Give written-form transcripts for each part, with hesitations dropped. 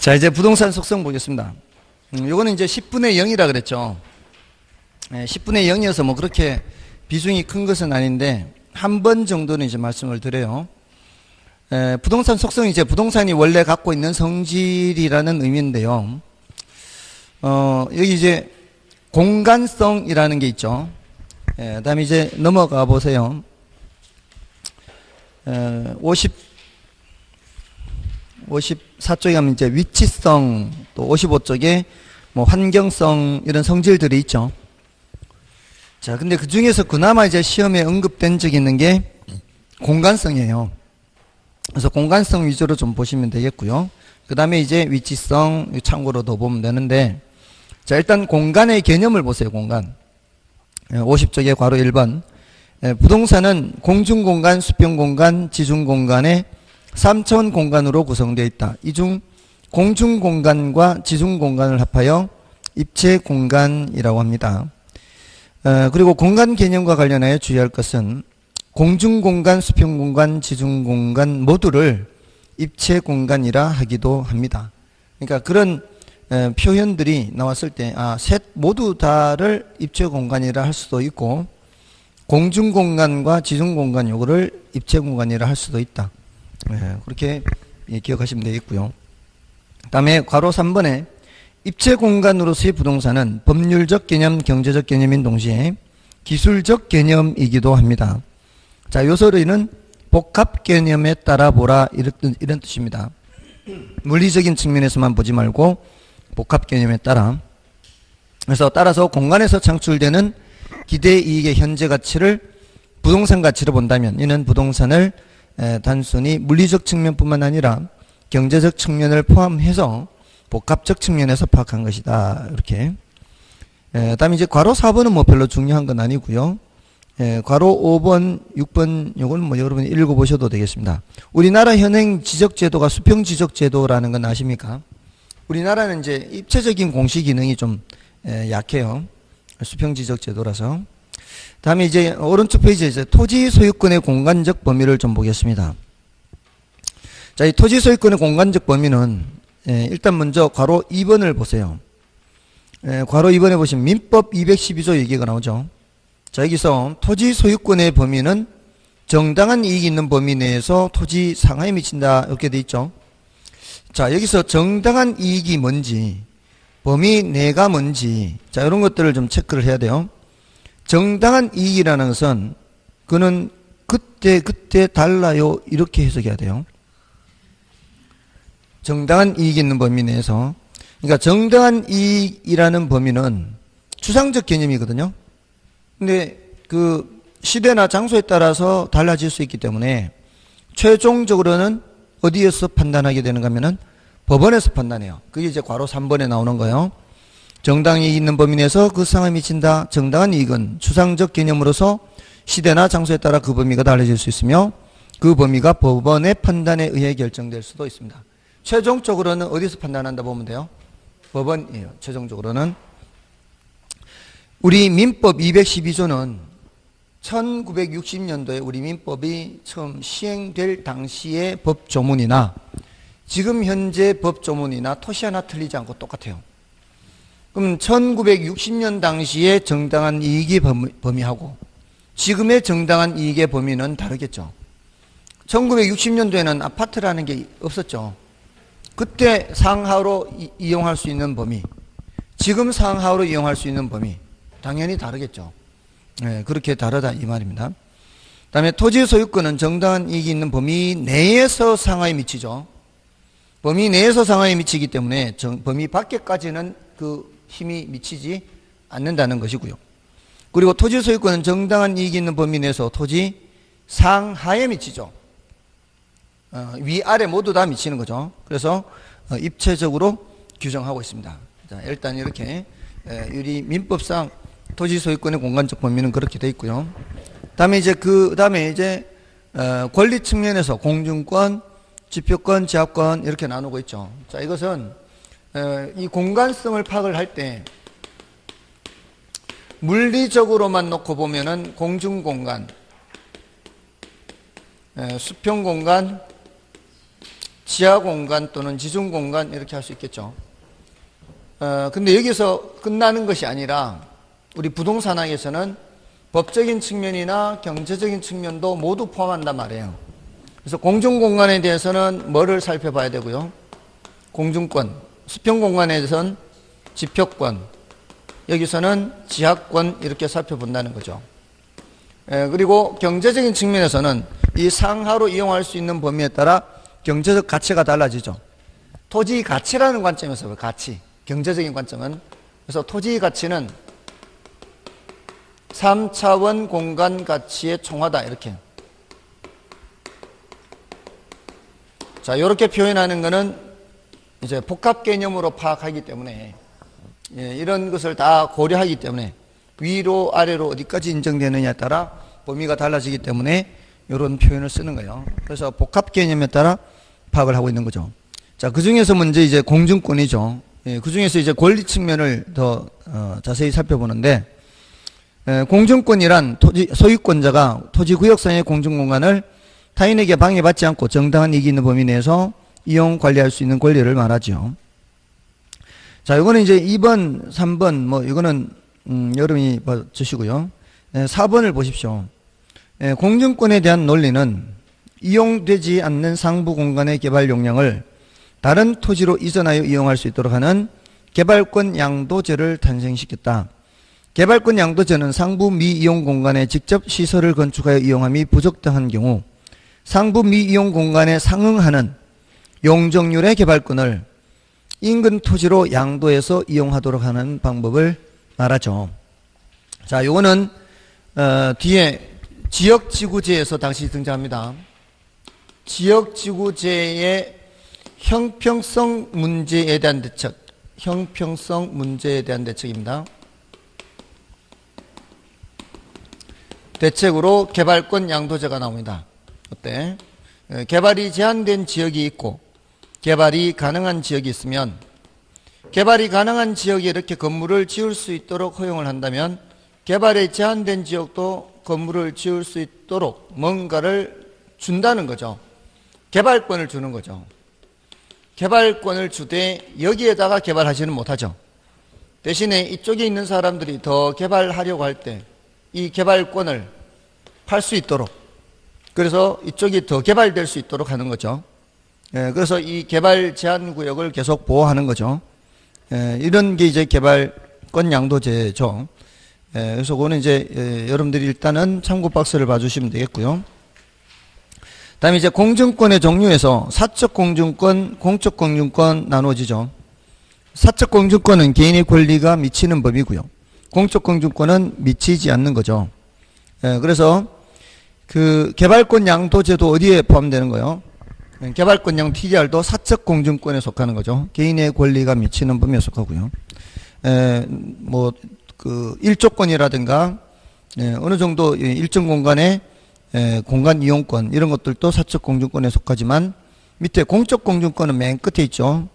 자, 이제 부동산 속성 보겠습니다. 요거는 이제 10분의 0이라 그랬죠. 10분의 0이어서 뭐 그렇게 비중이 큰 것은 아닌데 한 번 정도는 이제 말씀을 드려요. 부동산 속성이 이제 부동산이 원래 갖고 있는 성질이라는 의미인데요. 여기 이제 공간성이라는 게 있죠. 다음에 이제 넘어가 보세요. 54쪽에 가면 이제 위치성, 또 55쪽에 뭐 환경성 이런 성질들이 있죠. 자, 근데 그 중에서 그나마 이제 시험에 언급된 적이 있는 게 공간성이에요. 그래서 공간성 위주로 좀 보시면 되겠고요. 그 다음에 이제 위치성 참고로 더 보면 되는데, 자, 일단 공간의 개념을 보세요. 공간. 50쪽에 괄호 1번. 부동산은 공중공간, 수평공간, 지중공간의 3차원 공간으로 구성되어 있다. 이 중 공중공간과 지중공간을 합하여 입체공간이라고 합니다. 그리고 공간 개념과 관련하여 주의할 것은 공중공간, 수평공간, 지중공간 모두를 입체공간이라 하기도 합니다. 그러니까 그런 표현들이 나왔을 때 셋 모두 다를 입체공간이라 할 수도 있고 공중공간과 지중공간 요거를 입체공간이라 할 수도 있다. 그렇게 기억하시면 되겠고요. 그 다음에 괄호 3번에 입체공간으로서의 부동산은 법률적 개념, 경제적 개념인 동시에 기술적 개념이기도 합니다. 자, 요 소리는 복합 개념에 따라 보라 이런 뜻입니다. 물리적인 측면에서만 보지 말고 복합 개념에 따라. 그래서 따라서 공간에서 창출되는 기대 이익의 현재 가치를 부동산 가치로 본다면 이는 부동산을 단순히 물리적 측면뿐만 아니라 경제적 측면을 포함해서 복합적 측면에서 파악한 것이다. 이렇게. 다음에 이제 괄호 4번은 뭐 별로 중요한 건 아니고요. 괄호 5번, 6번 요거는 뭐 여러분이 읽어보셔도 되겠습니다. 우리나라 현행 지적제도가 수평지적제도라는 건 아십니까? 우리나라는 이제 입체적인 공시 기능이 좀 약해요. 수평지적제도라서. 다음에 이제 오른쪽 페이지에 이제 토지 소유권의 공간적 범위를 좀 보겠습니다. 자, 이 토지 소유권의 공간적 범위는 일단 먼저 괄호 2번을 보세요. 괄호 2번에 보시면 민법 212조 얘기가 나오죠. 자, 여기서 토지 소유권의 범위는 정당한 이익이 있는 범위 내에서 토지 상하에 미친다 이렇게 돼 있죠. 자, 여기서 정당한 이익이 뭔지, 범위 내가 뭔지, 자, 이런 것들을 좀 체크를 해야 돼요. 정당한 이익이라는 것은 그는 그때 달라요 이렇게 해석해야 돼요. 정당한 이익이 있는 범위 내에서. 그러니까 정당한 이익이라는 범위는 추상적 개념이거든요. 근데 그 시대나 장소에 따라서 달라질 수 있기 때문에 최종적으로는 어디에서 판단하게 되는가 하면은 법원에서 판단해요. 그게 이제 괄호 3번에 나오는 거예요. 정당한 이익이 있는 범위 내에서 그 상황에 미친다. 정당한 이익은 추상적 개념으로서 시대나 장소에 따라 그 범위가 달라질 수 있으며 그 범위가 법원의 판단에 의해 결정될 수도 있습니다. 최종적으로는 어디서 판단한다 보면 돼요? 법원이에요. 최종적으로는. 우리 민법 212조는 1960년도에 우리 민법이 처음 시행될 당시의 법조문이나 지금 현재 법조문이나 토시 하나 틀리지 않고 똑같아요. 그럼 1960년 당시의 정당한 이익의 범위하고 지금의 정당한 이익의 범위는 다르겠죠. 1960년도에는 아파트라는 게 없었죠. 그때 상하로 이용할 수 있는 범위, 지금 상하로 이용할 수 있는 범위 당연히 다르겠죠. 그렇게 다르다 이 말입니다. 그 다음에 토지 소유권은 정당한 이익이 있는 범위 내에서 상하에 미치죠. 범위 내에서 상하에 미치기 때문에 범위 밖에까지는 그 힘이 미치지 않는다는 것이고요. 그리고 토지 소유권은 정당한 이익이 있는 범위 내에서 토지 상하에 미치죠. 위아래 모두 다 미치는 거죠. 그래서 입체적으로 규정하고 있습니다. 자, 일단 이렇게 우리 민법상 토지 소유권의 공간적 범위는 그렇게 되어 있고요. 다음에 이제 권리 측면에서 공중권, 지표권, 제압권 이렇게 나누고 있죠. 자, 이것은 이 공간성을 파악을 할 때 물리적으로만 놓고 보면은 공중공간, 수평공간, 지하 공간 또는 지중 공간 이렇게 할 수 있겠죠. 근데 여기서 끝나는 것이 아니라 우리 부동산학에서는 법적인 측면이나 경제적인 측면도 모두 포함한단 말이에요. 그래서 공중공간에 대해서는 뭐를 살펴봐야 되고요. 공중권, 수평공간에 대해서는 지표권, 여기서는 지하권 이렇게 살펴본다는 거죠. 그리고 경제적인 측면에서는 이 상하로 이용할 수 있는 범위에 따라 경제적 가치가 달라지죠. 토지 가치라는 관점에서 가치, 경제적인 관점은 그래서 토지 가치는 3차원 공간 가치의 총화다 이렇게. 자, 이렇게 표현하는 것은 이제 복합 개념으로 파악하기 때문에 이런 것을 다 고려하기 때문에 위로 아래로 어디까지 인정되느냐에 따라 범위가 달라지기 때문에 이런 표현을 쓰는 거예요. 그래서 복합 개념에 따라 파악을 하고 있는 거죠. 자, 그 중에서 먼저 이제 공중권이죠. 그 중에서 이제 권리 측면을 더 자세히 살펴보는데, 공중권이란 소유권자가 토지구역상의 공중공간을 타인에게 방해받지 않고 정당한 이익이 있는 범위 내에서 이용 관리할 수 있는 권리를 말하죠. 자, 이거는 이제 2번, 3번, 뭐, 이거는, 여러분이 주시고요. 4번을 보십시오. 공중권에 대한 논리는 이용되지 않는 상부 공간의 개발 용량을 다른 토지로 이전하여 이용할 수 있도록 하는 개발권 양도제를 탄생시켰다. 개발권 양도제는 상부 미이용 공간에 직접 시설을 건축하여 이용함이 부적당한 경우 상부 미이용 공간에 상응하는 용적률의 개발권을 인근 토지로 양도해서 이용하도록 하는 방법을 말하죠. 자, 요거는 뒤에 지역지구제에서 당시 등장합니다. 지역지구제의 형평성 문제에 대한 대책, 형평성 문제에 대한 대책입니다. 대책으로 개발권 양도제가 나옵니다. 어때? 개발이 제한된 지역이 있고 개발이 가능한 지역이 있으면 개발이 가능한 지역에 이렇게 건물을 지을 수 있도록 허용을 한다면 개발이 제한된 지역도 건물을 지을 수 있도록 뭔가를 준다는 거죠. 개발권을 주는 거죠. 개발권을 주되 여기에다가 개발하지는 못하죠. 대신에 이쪽에 있는 사람들이 더 개발하려고 할 때 이 개발권을 팔 수 있도록, 그래서 이쪽이 더 개발될 수 있도록 하는 거죠. 그래서 이 개발 제한 구역을 계속 보호하는 거죠. 이런 게 이제 개발권 양도제죠. 그래서 그거는 이제 여러분들이 일단은 참고 박스를 봐주시면 되겠고요. 다음에 이제 공중권의 종류에서 사적 공중권, 공적 공중권 나누어지죠. 사적 공중권은 개인의 권리가 미치는 법이고요. 공적 공중권은 미치지 않는 거죠. 그래서 그 개발권 양도제도 어디에 포함되는 거예요? 개발권 양 TDR도 사적 공중권에 속하는 거죠. 개인의 권리가 미치는 범위에 속하고요. 뭐 그 일조권이라든가 어느 정도 일정 공간의 공간 이용권 이런 것들도 사적 공중권에 속하지만 밑에 공적 공중권은 맨 끝에 있죠.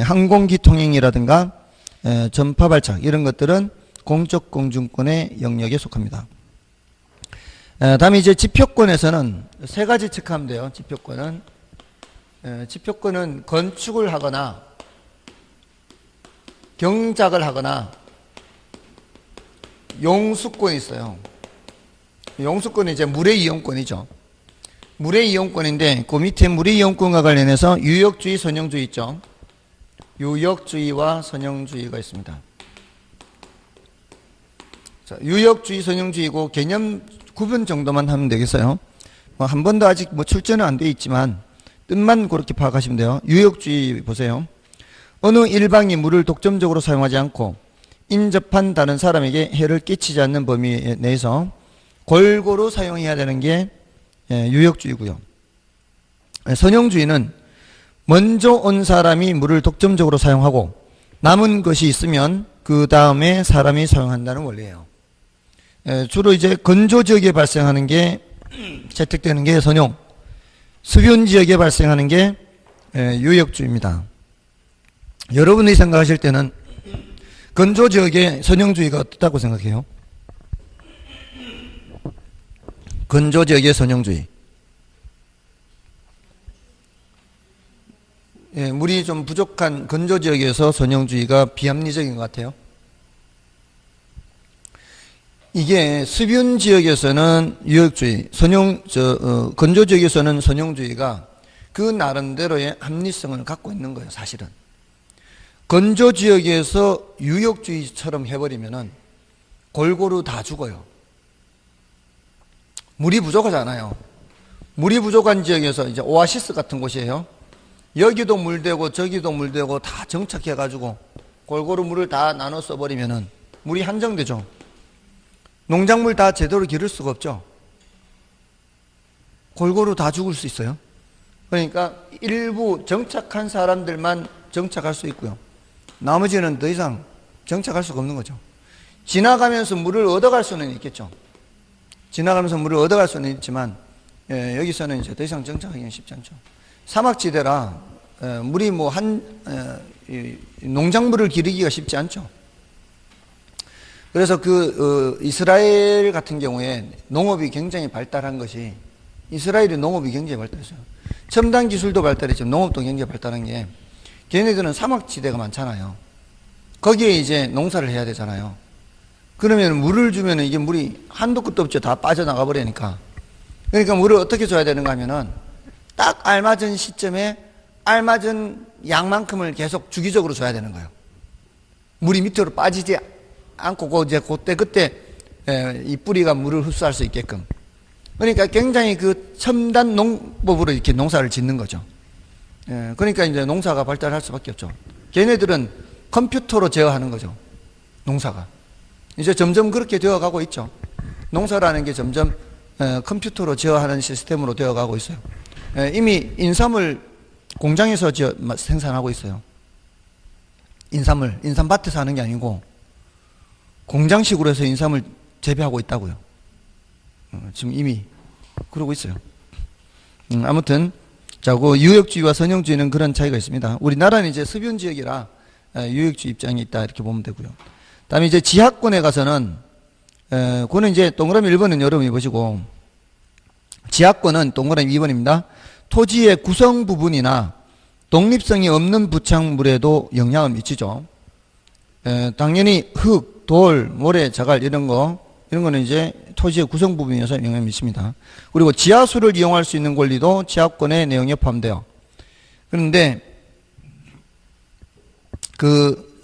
항공기 통행이라든가 전파 발착 이런 것들은 공적 공중권의 영역에 속합니다. 다음에 이제 지표권에서는 세 가지 체크하면 돼요. 지표권은 건축을 하거나 경작을 하거나 용수권이 있어요. 용수권은 이제 물의 이용권이죠. 물의 이용권인데 그 밑에 물의 이용권과 관련해서 유역주의, 선형주의 있죠. 유역주의와 선형주의가 있습니다. 자, 유역주의, 선형주의고 개념 구분 정도만 하면 되겠어요. 뭐 한 번도 아직 뭐 출제는 안 돼 있지만 뜻만 그렇게 파악하시면 돼요. 유역주의 보세요. 어느 일방이 물을 독점적으로 사용하지 않고 인접한 다른 사람에게 해를 끼치지 않는 범위 내에서 골고루 사용해야 되는 게 유역주의고요. 선형주의는 먼저 온 사람이 물을 독점적으로 사용하고 남은 것이 있으면 그 다음에 사람이 사용한다는 원리예요. 주로 이제 건조지역에 발생하는 게 채택되는 게 선형, 수변지역에 발생하는 게 유역주의입니다. 여러분이 생각하실 때는 건조지역에 선형주의가 어떻다고 생각해요? 건조지역의 선형주의. 예, 물이 좀 부족한 건조 지역에서 선용주의가 비합리적인 것 같아요. 이게 수변 지역에서는 유역주의, 건조 지역에서는 선용주의가 그 나름대로의 합리성을 갖고 있는 거예요, 사실은. 건조 지역에서 유역주의처럼 해버리면은 골고루 다 죽어요. 물이 부족하잖아요. 물이 부족한 지역에서 이제 오아시스 같은 곳이에요. 여기도 물되고 저기도 물되고 다 정착해가지고 골고루 물을 다 나눠 써버리면은 물이 한정되죠. 농작물 다 제대로 기를 수가 없죠. 골고루 다 죽을 수 있어요. 그러니까 일부 정착한 사람들만 정착할 수 있고요. 나머지는 더 이상 정착할 수가 없는 거죠. 지나가면서 물을 얻어갈 수는 있겠죠. 지나가면서 물을 얻어갈 수는 있지만 여기서는 이제 더 이상 정착하기는 쉽지 않죠. 사막지대라 물이 농작물을 기르기가 쉽지 않죠. 그래서 이스라엘 같은 경우에 농업이 굉장히 발달한 것이, 이스라엘의 농업이 굉장히 발달했어요. 첨단 기술도 발달했지만 농업도 굉장히 발달한 게, 걔네들은 사막지대가 많잖아요. 거기에 이제 농사를 해야 되잖아요. 그러면 물을 주면 이게 물이 한도 끝도 없죠. 다 빠져나가 버리니까. 그러니까 물을 어떻게 줘야 되는가 하면은 딱 알맞은 시점에 알맞은 양만큼을 계속 주기적으로 줘야 되는 거예요. 물이 밑으로 빠지지 않고 그때 이 뿌리가 물을 흡수할 수 있게끔. 그러니까 굉장히 첨단 농법으로 이렇게 농사를 짓는 거죠. 그러니까 이제 농사가 발달할 수밖에 없죠. 걔네들은 컴퓨터로 제어하는 거죠. 농사가. 이제 점점 그렇게 되어가고 있죠. 농사라는 게 점점 컴퓨터로 제어하는 시스템으로 되어가고 있어요. 이미 인삼을 공장에서 생산하고 있어요. 인삼밭에서 하는 게 아니고 공장식으로 해서 인삼을 재배하고 있다고요. 지금 이미 그러고 있어요. 아무튼 유역주의와 선용주의는 그런 차이가 있습니다. 우리나라는 이제 습윤 지역이라 유역주의 입장이 있다 이렇게 보면 되고요. 다음에 이제 지하권에 가서는 그거는 이제 동그라미 1번은 여러분이 보시고, 지하권은 동그라미 2번입니다. 토지의 구성 부분이나 독립성이 없는 부착물에도 영향을 미치죠. 당연히 흙, 돌, 모래, 자갈 이런 거는 이제 토지의 구성 부분이어서 영향을 미칩니다. 그리고 지하수를 이용할 수 있는 권리도 지하권의 내용에 포함돼요. 그런데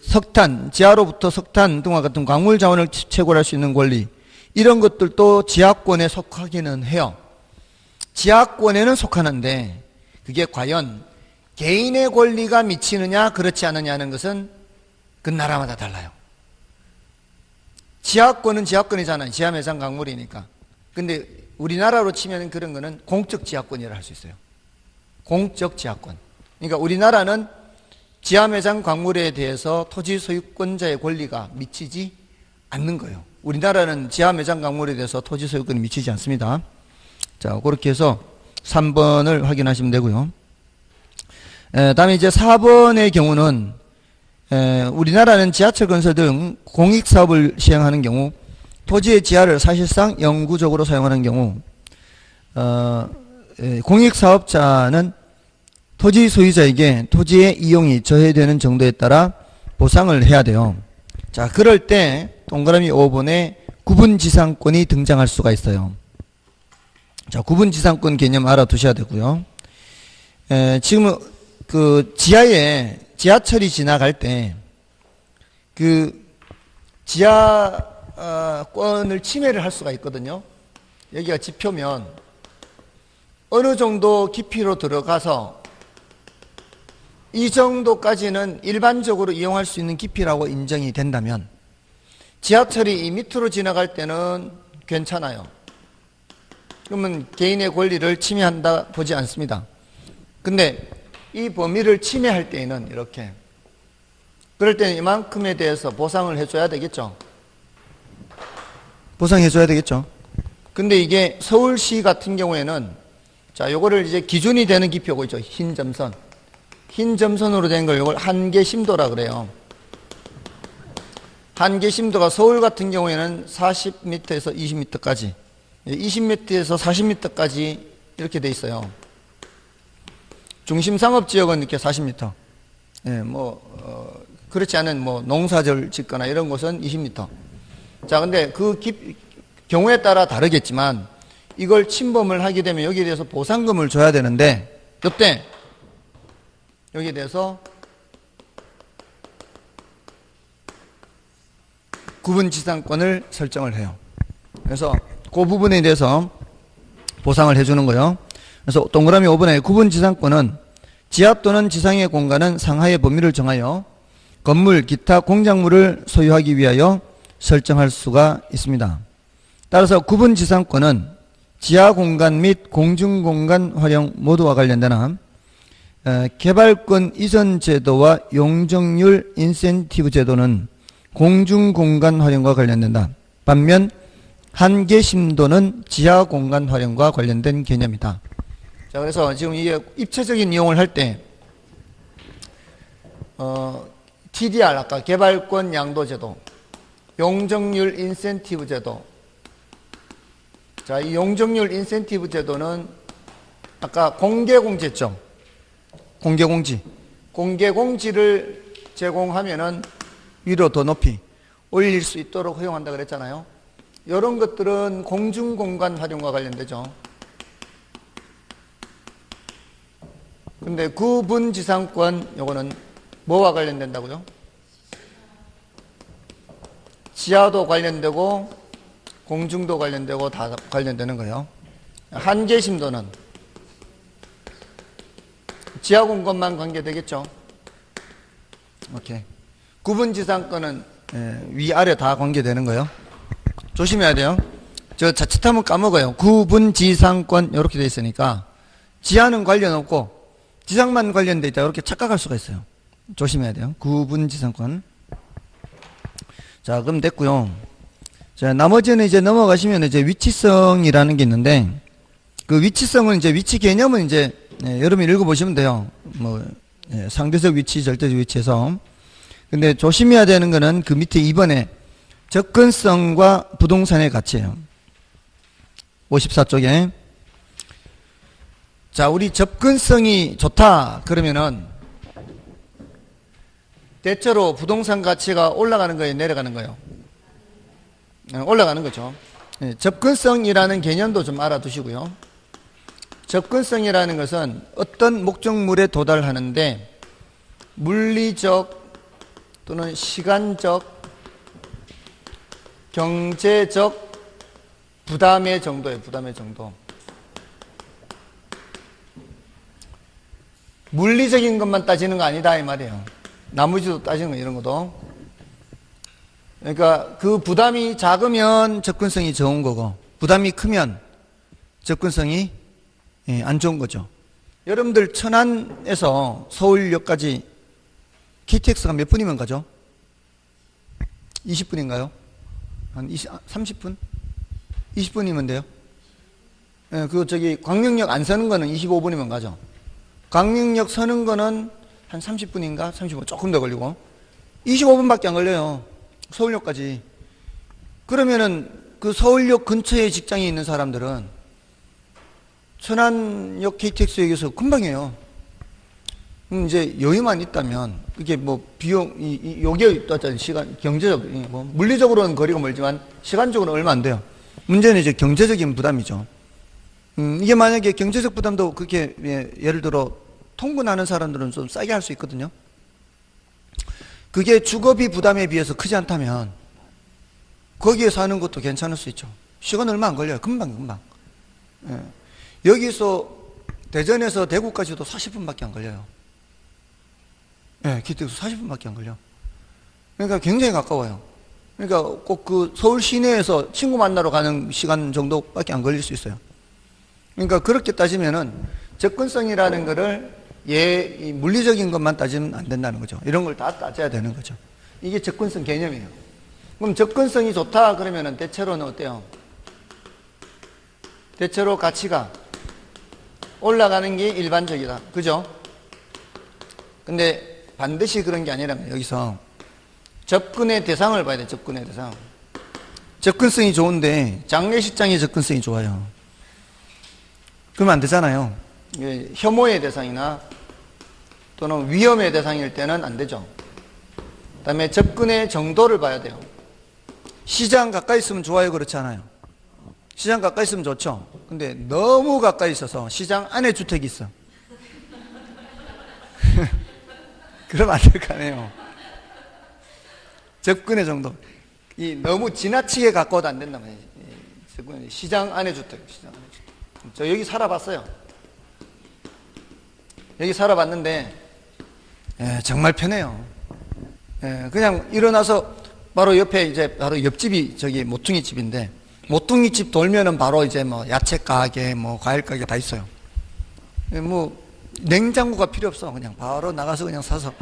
석탄, 지하로부터 석탄 등과 같은 광물 자원을 채굴할 수 있는 권리, 이런 것들도 지하권에 속하기는 해요. 지하권에는 속하는데 그게 과연 개인의 권리가 미치느냐 그렇지 않느냐는 것은 그 나라마다 달라요. 지하권은 지하권이잖아요. 지하매장 광물이니까. 근데 우리나라로 치면 그런 거는 공적 지하권이라 할 수 있어요. 공적 지하권. 그러니까 우리나라는 지하매장 광물에 대해서 토지 소유권자의 권리가 미치지 않는 거예요. 우리나라는 지하매장 광물에 대해서 토지 소유권이 미치지 않습니다. 자, 그렇게 해서 3번을 확인하시면 되고요. 다음에 이제 4번의 경우는 우리나라는 지하철 건설 등 공익사업을 시행하는 경우 토지의 지하를 사실상 영구적으로 사용하는 경우 공익사업자는 토지 소유자에게 토지의 이용이 저해되는 정도에 따라 보상을 해야 돼요. 자, 그럴 때 동그라미 5번에 구분지상권이 등장할 수가 있어요. 자, 구분지상권 개념 알아두셔야 되고요. 지금 지하철이 지나갈 때 지하권을 침해를 할 수가 있거든요. 여기가 지표면 어느 정도 깊이로 들어가서 이 정도까지는 일반적으로 이용할 수 있는 깊이라고 인정이 된다면 지하철이 이 밑으로 지나갈 때는 괜찮아요. 그러면 개인의 권리를 침해한다 보지 않습니다. 근데 이 범위를 침해할 때에는 이렇게, 그럴 때는 이만큼에 대해서 보상을 해줘야 되겠죠. 보상해줘야 되겠죠. 근데 이게 서울시 같은 경우에는 자, 요거를 이제 기준이 되는 깊이가 있죠. 흰 점선. 흰 점선으로 된 걸 요걸 한계심도라 그래요. 한계심도가 서울 같은 경우에는 40m에서 20m까지, 20m에서 40m까지 이렇게 돼 있어요. 중심 상업지역은 이렇게 40m. 예, 그렇지 않은 농사절 짓거나 이런 곳은 20m. 자, 근데 경우에 따라 다르겠지만, 이걸 침범을 하게 되면 여기에 대해서 보상금을 줘야 되는데, 이때, 여기에 대해서 구분지상권을 설정을 해요. 그래서 그 부분에 대해서 보상을 해주는 거예요. 그래서 동그라미 5번에 구분지상권은 지하 또는 지상의 공간은 상하의 범위를 정하여 건물, 기타 공작물을 소유하기 위하여 설정할 수가 있습니다. 따라서 구분지상권은 지하 공간 및 공중공간 활용 모두와 관련되는 개발권 이전 제도와 용적률 인센티브 제도는 공중공간 활용과 관련된다. 반면 한계심도는 지하 공간 활용과 관련된 개념이다. 자, 그래서 지금 이게 입체적인 이용을 할 때, TDR, 아까 개발권 양도 제도, 용적률 인센티브 제도. 자, 이 용적률 인센티브 제도는 아까 공개공지했죠? 공개공지. 공개공지를 제공하면은 위로 더 높이 올릴 수 있도록 허용한다 그랬잖아요. 이런 것들은 공중공간 활용과 관련되죠. 근데 구분지상권, 요거는 뭐와 관련된다고요? 지하도 관련되고 공중도 관련되고 다 관련되는 거예요. 한계심도는 지하 공간만 관계되겠죠. 오케이. 구분지상권은 위아래 다 관계되는 거예요. 조심해야 돼요. 저 자칫하면 까먹어요. 구분지상권 이렇게 돼 있으니까 지하는 관련 없고 지상만 관련돼 있다 이렇게 착각할 수가 있어요. 조심해야 돼요. 구분지상권. 자, 그럼 됐고요. 자, 나머지는 이제 넘어가시면 이제 위치성이라는 게 있는데, 그 위치성은 이제 위치 개념은 이제 여러분이 읽어보시면 돼요. 상대적 위치, 절대적 위치에서. 근데 조심해야 되는 거는 그 밑에 2번에 접근성과 부동산의 가치예요. 54쪽에. 자, 우리 접근성이 좋다 그러면은 대체로 부동산 가치가 올라가는 거예요, 내려가는 거예요? 올라가는 거죠. 접근성이라는 개념도 좀 알아두시고요. 접근성이라는 것은 어떤 목적물에 도달하는데 물리적 또는 시간적, 경제적 부담의 정도예요. 부담의 정도. 물리적인 것만 따지는 거 아니다 이 말이에요. 나머지도 따지는 거 이런 것도. 그러니까 그 부담이 작으면 접근성이 좋은 거고 부담이 크면 접근성이 안 좋은 거죠. 여러분들 천안에서 서울역까지 KTX가 몇 분이면 가죠? 20분인가요? 한 30분? 20분이면 돼요? 광명역 안 서는 거는 25분이면 가죠. 광명역 서는 거는 한 30분인가? 30분 조금 더 걸리고 25분밖에 안 걸려요. 서울역까지. 그러면은 그 서울역 근처에 직장이 있는 사람들은 천안역 KTX역에서 금방이에요. 이제 여유만 있다면 그게 비용 요게 어떤 시간 경제적 물리적으로는 거리가 멀지만 시간적으로는 얼마 안 돼요. 문제는 이제 경제적인 부담이죠. 이게 만약에 경제적 부담도 그렇게 예를 들어 통근하는 사람들은 좀 싸게 할 수 있거든요. 그게 주거비 부담에 비해서 크지 않다면 거기에 사는 것도 괜찮을 수 있죠. 시간 얼마 안 걸려요. 금방. 여기서 대전에서 대구까지도 40분밖에 안 걸려요. KTX 40분밖에 안 걸려. 그러니까 굉장히 가까워요. 그러니까 꼭 그 서울 시내에서 친구 만나러 가는 시간 정도밖에 안 걸릴 수 있어요. 그러니까 그렇게 따지면은 접근성이라는 거를 이 물리적인 것만 따지면 안 된다는 거죠. 이런 걸 다 따져야 되는 거죠. 이게 접근성 개념이에요. 그럼 접근성이 좋다 그러면은 대체로는 어때요? 대체로 가치가 올라가는 게 일반적이다. 그죠? 근데 반드시 그런 게 아니라 여기서 접근의 대상을 봐야 돼. 접근의 대상. 접근성이 좋은데 장례식장의 접근성이 좋아요. 그러면 안 되잖아요. 혐오의 대상이나 또는 위험의 대상일 때는 안 되죠. 그 다음에 접근의 정도를 봐야 돼요. 시장 가까이 있으면 좋아요, 그렇지 않아요? 시장 가까이 있으면 좋죠. 근데 너무 가까이 있어서 시장 안에 주택이 있어. 그러면 안 될 거 아니에요. 접근의 정도. 너무 지나치게 가까워도 안 된단 말이에요. 시장 안에 주택, 시장 안에 주택. 저 여기 살아봤어요. 여기 살아봤는데, 정말 편해요. 그냥 일어나서 바로 옆에 이제 바로 옆집이 저기 모퉁이 집인데, 모퉁이 집 돌면은 바로 이제 뭐 야채 가게, 뭐 과일 가게 다 있어요. 뭐 냉장고가 필요 없어. 그냥 바로 나가서 그냥 사서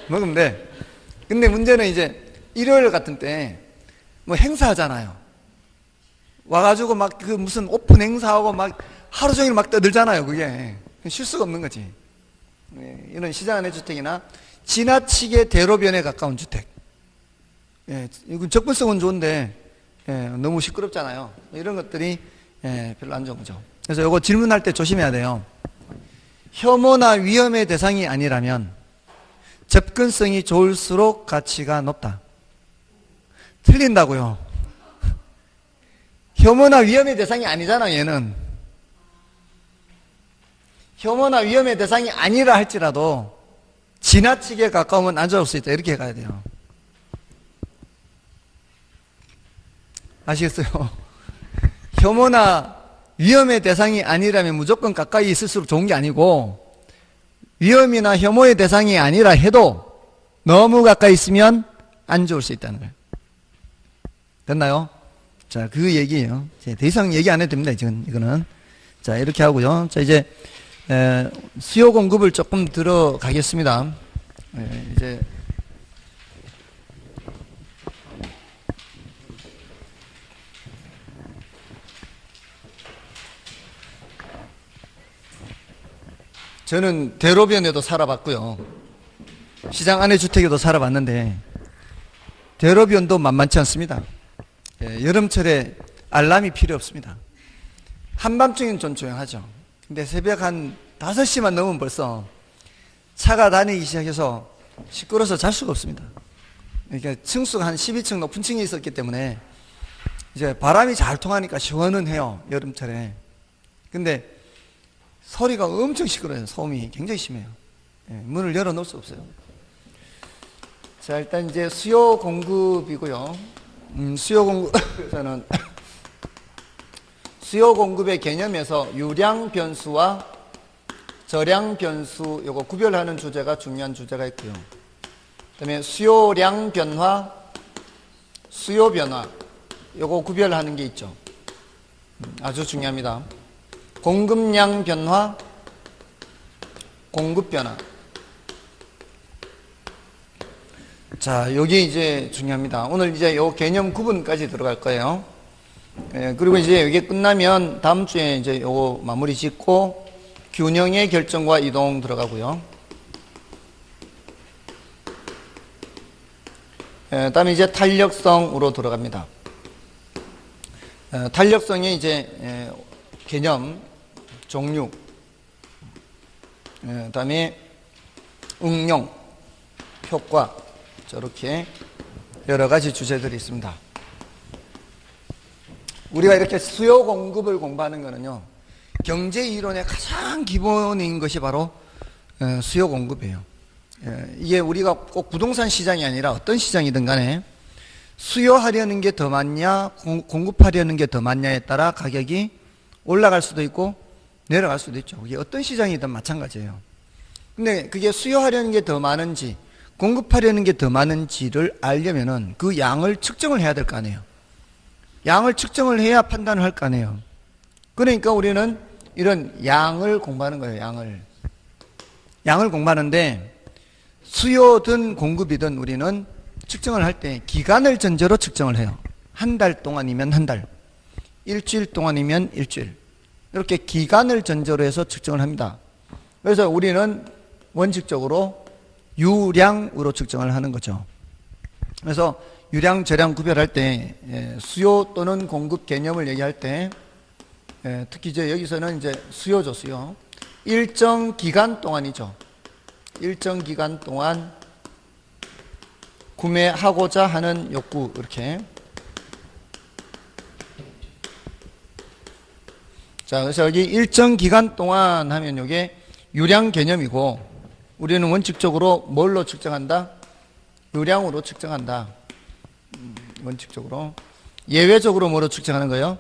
먹으면 돼. 근데 문제는 이제 일요일 같은 때 뭐 행사하잖아요. 와가지고 막 그 무슨 오픈 행사하고 막 하루 종일 막 떠들잖아요. 그게 쉴 수가 없는 거지. 이런 시장 안의 주택이나 지나치게 대로변에 가까운 주택. 이건 접근성은 좋은데 너무 시끄럽잖아요. 이런 것들이 별로 안 좋은 거죠. 그래서 이거 질문할 때 조심해야 돼요. 혐오나 위험의 대상이 아니라면 접근성이 좋을수록 가치가 높다. 틀린다고요. 혐오나 위험의 대상이 아니잖아, 얘는. 혐오나 위험의 대상이 아니라 할지라도 지나치게 가까우면 안 좋을 수 있다. 이렇게 가야 돼요. 아시겠어요? 혐오나 위험의 대상이 아니라면 무조건 가까이 있을수록 좋은 게 아니고, 위험이나 혐오의 대상이 아니라 해도 너무 가까이 있으면 안 좋을 수 있다는 거예요. 됐나요? 자, 그 얘기예요. 더 이상 얘기 안 해도 됩니다. 이거는. 자, 이렇게 하고요. 자, 이제 수요 공급을 조금 들어가겠습니다. 이제 저는 대로변에도 살아봤고요. 시장 안의 주택에도 살아봤는데 대로변도 만만치 않습니다. 여름철에 알람이 필요 없습니다. 한밤중엔 좀 조용하죠. 근데 새벽 한 5시만 넘으면 벌써 차가 다니기 시작해서 시끄러워서 잘 수가 없습니다. 그러니까 층수가 한 12층 높은 층에 있었기 때문에 이제 바람이 잘 통하니까 시원은 해요. 여름철에. 근데 소리가 엄청 시끄러워요. 소음이 굉장히 심해요. 문을 열어놓을 수 없어요. 자, 일단 이제 수요 공급이고요. 수요 공급에서는 수요 공급의 개념에서 유량 변수와 저량 변수 요거 구별하는 주제가 중요한 주제가 있고요. 그다음에 수요량 변화, 수요 변화 요거 구별하는 게 있죠. 아주 중요합니다. 공급량 변화, 공급 변화. 자, 여기 이제 중요합니다. 오늘 이제 요 개념 구분까지 들어갈 거예요. 그리고 이제 이게 끝나면 다음 주에 이제 요거 마무리 짓고 균형의 결정과 이동 들어가고요. 다음에 이제 탄력성으로 들어갑니다. 탄력성의 이제 개념, 종류, 다음에 응용, 효과, 저렇게 여러 가지 주제들이 있습니다. 우리가 이렇게 수요 공급을 공부하는 거는요, 경제 이론의 가장 기본인 것이 바로 수요 공급이에요. 이게 우리가 꼭 부동산 시장이 아니라 어떤 시장이든 간에 수요하려는 게 더 많냐, 공급하려는 게 더 많냐에 따라 가격이 올라갈 수도 있고 내려갈 수도 있죠. 그게 어떤 시장이든 마찬가지예요. 근데 그게 수요하려는 게 더 많은지 공급하려는 게 더 많은지를 알려면은 그 양을 측정을 해야 될 거 아니에요. 양을 측정을 해야 판단을 할 거 아니에요. 그러니까 우리는 이런 양을 공부하는 거예요. 양을 공부하는데 수요든 공급이든 우리는 측정을 할 때 기간을 전제로 측정을 해요. 한 달 동안이면 한 달, 일주일 동안이면 일주일, 이렇게 기간을 전제로 해서 측정을 합니다. 그래서 우리는 원칙적으로 유량으로 측정을 하는 거죠. 그래서 유량, 저량 구별할 때 수요 또는 공급 개념을 얘기할 때 특히 이제 여기서는 이제 수요죠, 수요. 일정 기간 동안이죠. 일정 기간 동안 구매하고자 하는 욕구, 이렇게. 자, 그래서 여기 일정 기간 동안 하면 이게 유량 개념이고, 우리는 원칙적으로 뭘로 측정한다? 유량으로 측정한다. 원칙적으로. 예외적으로 뭐로 측정하는 거예요?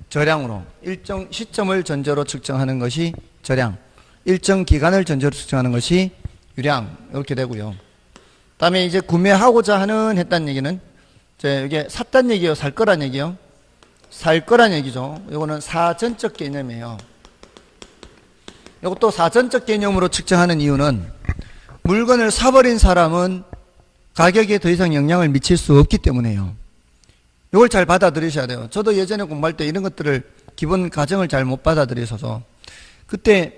저량으로. 일정 시점을 전제로 측정하는 것이 저량. 일정 기간을 전제로 측정하는 것이 유량. 이렇게 되고요. 다음에 이제 구매하고자 하는 했다는 얘기는, 이게 샀단 얘기예요? 살 거란 얘기예요? 살 거란 얘기죠. 이거는 사전적 개념이에요. 이것도 사전적 개념으로 측정하는 이유는, 물건을 사버린 사람은 가격에 더 이상 영향을 미칠 수 없기 때문에요. 이걸 잘 받아들이셔야 돼요. 저도 예전에 공부할 때 이런 것들을, 기본 가정을 잘 못 받아들여서 그때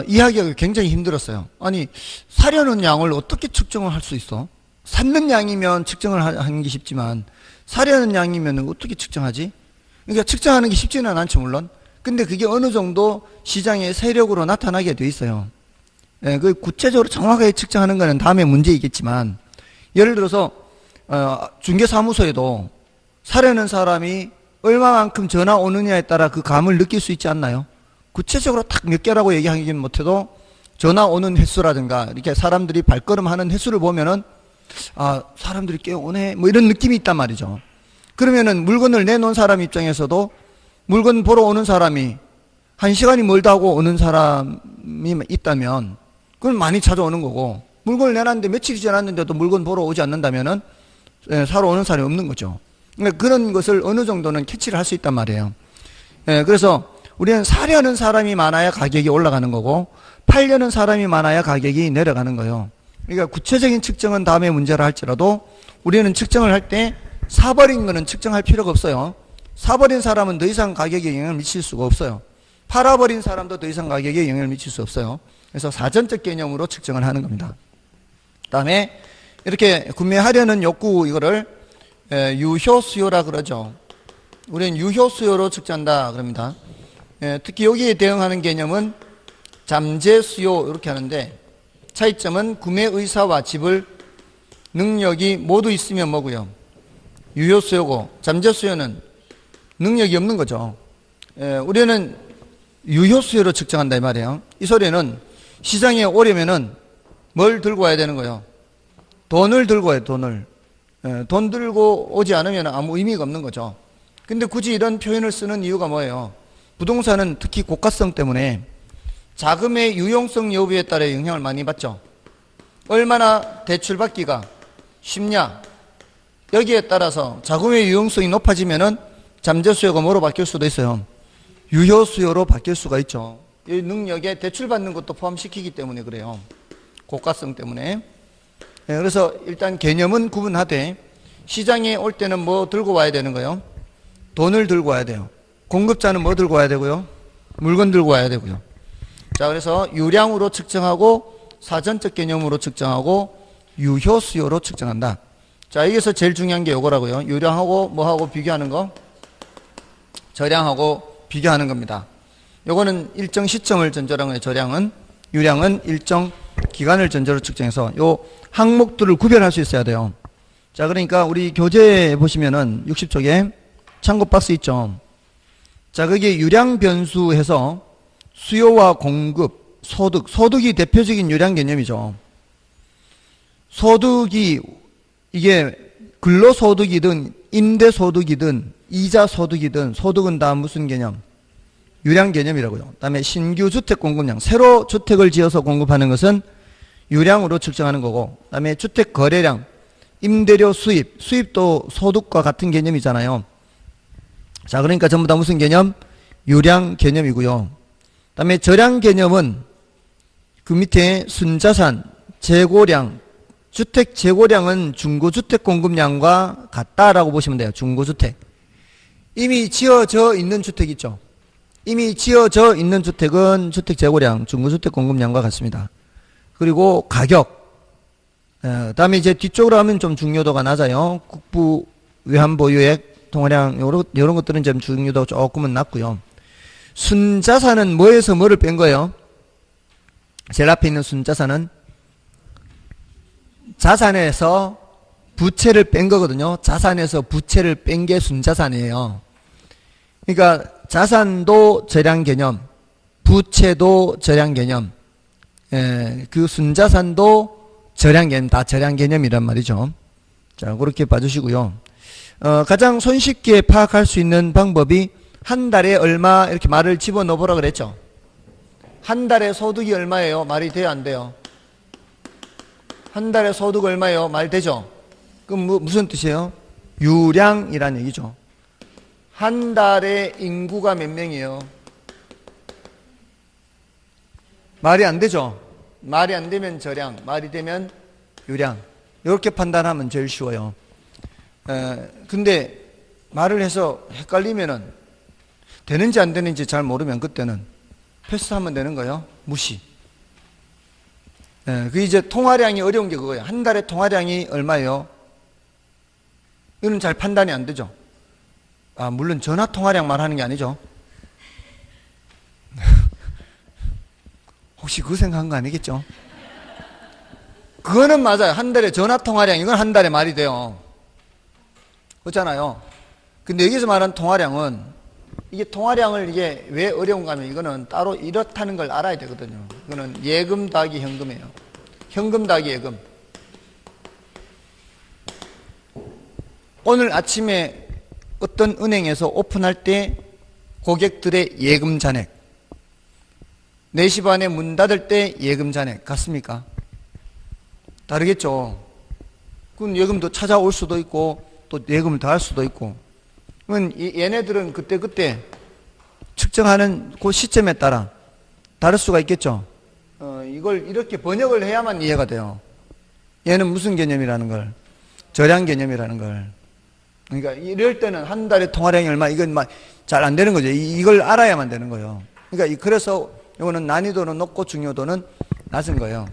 이해하기가 굉장히 힘들었어요. 아니, 사려는 양을 어떻게 측정을 할 수 있어? 샀는 양이면 측정을 하는 게 쉽지만 사려는 양이면 어떻게 측정하지? 그러니까 측정하는 게 쉽지는 않죠, 물론. 근데 그게 어느 정도 시장의 세력으로 나타나게 돼 있어요. 예, 그 구체적으로 정확하게 측정하는 거는 다음에 문제이겠지만, 예를 들어서 중개사무소에도 사려는 사람이 얼마만큼 전화 오느냐에 따라 그 감을 느낄 수 있지 않나요? 구체적으로 딱 몇 개라고 얘기하기는 못해도 전화 오는 횟수라든가 이렇게 사람들이 발걸음하는 횟수를 보면은, 아, 사람들이 꽤 오네, 뭐 이런 느낌이 있단 말이죠. 그러면은 물건을 내놓은 사람 입장에서도 물건 보러 오는 사람이 1시간이 멀다 하고 오는 사람이 있다면 그건 많이 찾아오는 거고, 물건을 내놨는데 며칠이 지났는데도 물건 보러 오지 않는다면은 사러 오는 사람이 없는 거죠. 그러니까 그런 것을 어느 정도는 캐치를 할 수 있단 말이에요. 그래서 우리는 사려는 사람이 많아야 가격이 올라가는 거고, 팔려는 사람이 많아야 가격이 내려가는 거예요. 그러니까 구체적인 측정은 다음에 문제라 할지라도 우리는 측정을 할 때 사버린 거는 측정할 필요가 없어요. 사버린 사람은 더 이상 가격에 영향을 미칠 수가 없어요. 팔아버린 사람도 더 이상 가격에 영향을 미칠 수 없어요. 그래서 사전적 개념으로 측정을 하는 겁니다. 다음에 이렇게 구매하려는 욕구, 이거를 유효 수요라 그러죠. 우리는 유효 수요로 측정한다 그럽니다. 특히 여기에 대응하는 개념은 잠재 수요 이렇게 하는데, 차이점은 구매 의사와 지불 능력이 모두 있으면 뭐고요? 유효 수요고, 잠재 수요는 능력이 없는 거죠. 우리는 유효 수요로 측정한다 이 말이에요. 이 소리는 시장에 오려면은 뭘 들고 와야 되는 거예요? 돈을 들고 와요, 돈을. 돈 들고 오지 않으면 아무 의미가 없는 거죠. 근데 굳이 이런 표현을 쓰는 이유가 뭐예요? 부동산은 특히 고가성 때문에 자금의 유용성 여부에 따라 영향을 많이 받죠. 얼마나 대출받기가 쉽냐, 여기에 따라서 자금의 유용성이 높아지면은 잠재 수요가 뭐로 바뀔 수도 있어요? 유효 수요로 바뀔 수가 있죠. 이 능력에 대출받는 것도 포함시키기 때문에 그래요. 고가성 때문에. 그래서 일단 개념은 구분하되, 시장에 올 때는 뭐 들고 와야 되는 거예요? 돈을 들고 와야 돼요. 공급자는 뭐 들고 와야 되고요? 물건 들고 와야 되고요. 자, 그래서 유량으로 측정하고, 사전적 개념으로 측정하고, 유효 수요로 측정한다. 자, 여기서 제일 중요한 게 요거라고요. 유량하고 뭐하고 비교하는 거? 저량하고 비교하는 겁니다. 요거는 일정 시점을 전제로 한 거예요. 저량은. 유량은 일정 기간을 전제로 측정해서 요 항목들을 구별할 수 있어야 돼요. 자, 그러니까 우리 교재에 보시면은 60쪽에 참고 박스 있죠. 자, 거기에 유량 변수 해서 수요와 공급, 소득이 대표적인 유량 개념이죠. 소득이, 이게 근로소득이든 임대소득이든 이자소득이든 소득은 다 무슨 개념? 유량 개념이라고요. 그 다음에 신규 주택 공급량, 새로 주택을 지어서 공급하는 것은 유량으로 측정하는 거고, 그 다음에 주택 거래량, 임대료 수입도 소득과 같은 개념이잖아요. 자, 그러니까 전부 다 무슨 개념? 유량 개념이고요. 그 다음에 저량 개념은 그 밑에 순자산, 재고량, 주택 재고량은 중고주택 공급량과 같다라고 보시면 돼요. 중고주택. 이미 지어져 있는 주택 있죠. 이미 지어져 있는 주택은 주택 재고량, 중고주택 공급량과 같습니다. 그리고 가격. 다음에 이제 뒤쪽으로 하면 좀 중요도가 낮아요. 국부, 외환보유액, 통화량, 요런 것들은 좀 중요도가 조금은 낮고요. 순자산은 뭐에서 뭐를 뺀 거예요? 제일 앞에 있는 순자산은 자산에서 부채를 뺀 거거든요. 자산에서 부채를 뺀 게 순자산이에요. 그러니까 자산도 절약 개념, 부채도 절약 개념, 그 순자산도 절약 개념, 다 절약 개념이란 말이죠. 자, 그렇게 봐주시고요. 가장 손쉽게 파악할 수 있는 방법이 한 달에 얼마 이렇게 말을 집어넣어 보라 그랬죠. 한 달에 소득이 얼마예요? 말이 돼요, 안 돼요? 한 달에 소득 얼마예요? 말 되죠? 그럼 무슨 뜻이에요? 유량이란 얘기죠. 한 달에 인구가 몇 명이에요? 말이 안 되죠? 말이 안 되면 절량, 말이 되면 유량. 이렇게 판단하면 제일 쉬워요. 근데 말을 해서 헷갈리면은 되는지 안 되는지 잘 모르면 그때는 패스하면 되는 거예요. 무시. 그 이제 통화량이 어려운 게 그거예요. 한 달에 통화량이 얼마예요? 이거는 잘 판단이 안 되죠. 물론 전화 통화량 말하는 게 아니죠. 혹시 그거 생각한 거 아니겠죠? 그거는 맞아요. 한 달에 전화 통화량, 이건 한 달에 말이 돼요. 그렇잖아요. 근데 여기서 말하는 통화량은, 이게 통화량을 이게 왜 어려운가 하면 이거는 따로 이렇다는 걸 알아야 되거든요. 이거는 예금 더하기 현금이에요. 현금 더하기 예금. 오늘 아침에 어떤 은행에서 오픈할 때 고객들의 예금 잔액, 4시 반에 문 닫을 때 예금 잔액 같습니까? 다르겠죠. 그건 예금도 찾아올 수도 있고 또 예금을 더 할 수도 있고. 그러면 얘네들은 그때 측정하는 그 시점에 따라 다를 수가 있겠죠. 이걸 이렇게 번역을 해야만 이해가 돼요. 얘는 무슨 개념이라는 걸, 절약 개념이라는 걸. 그러니까 이럴 때는 한 달에 통화량이 얼마, 이건 막 잘 안 되는 거죠. 이걸 알아야만 되는 거예요. 그러니까 그래서 이거는 난이도는 높고 중요도는 낮은 거예요.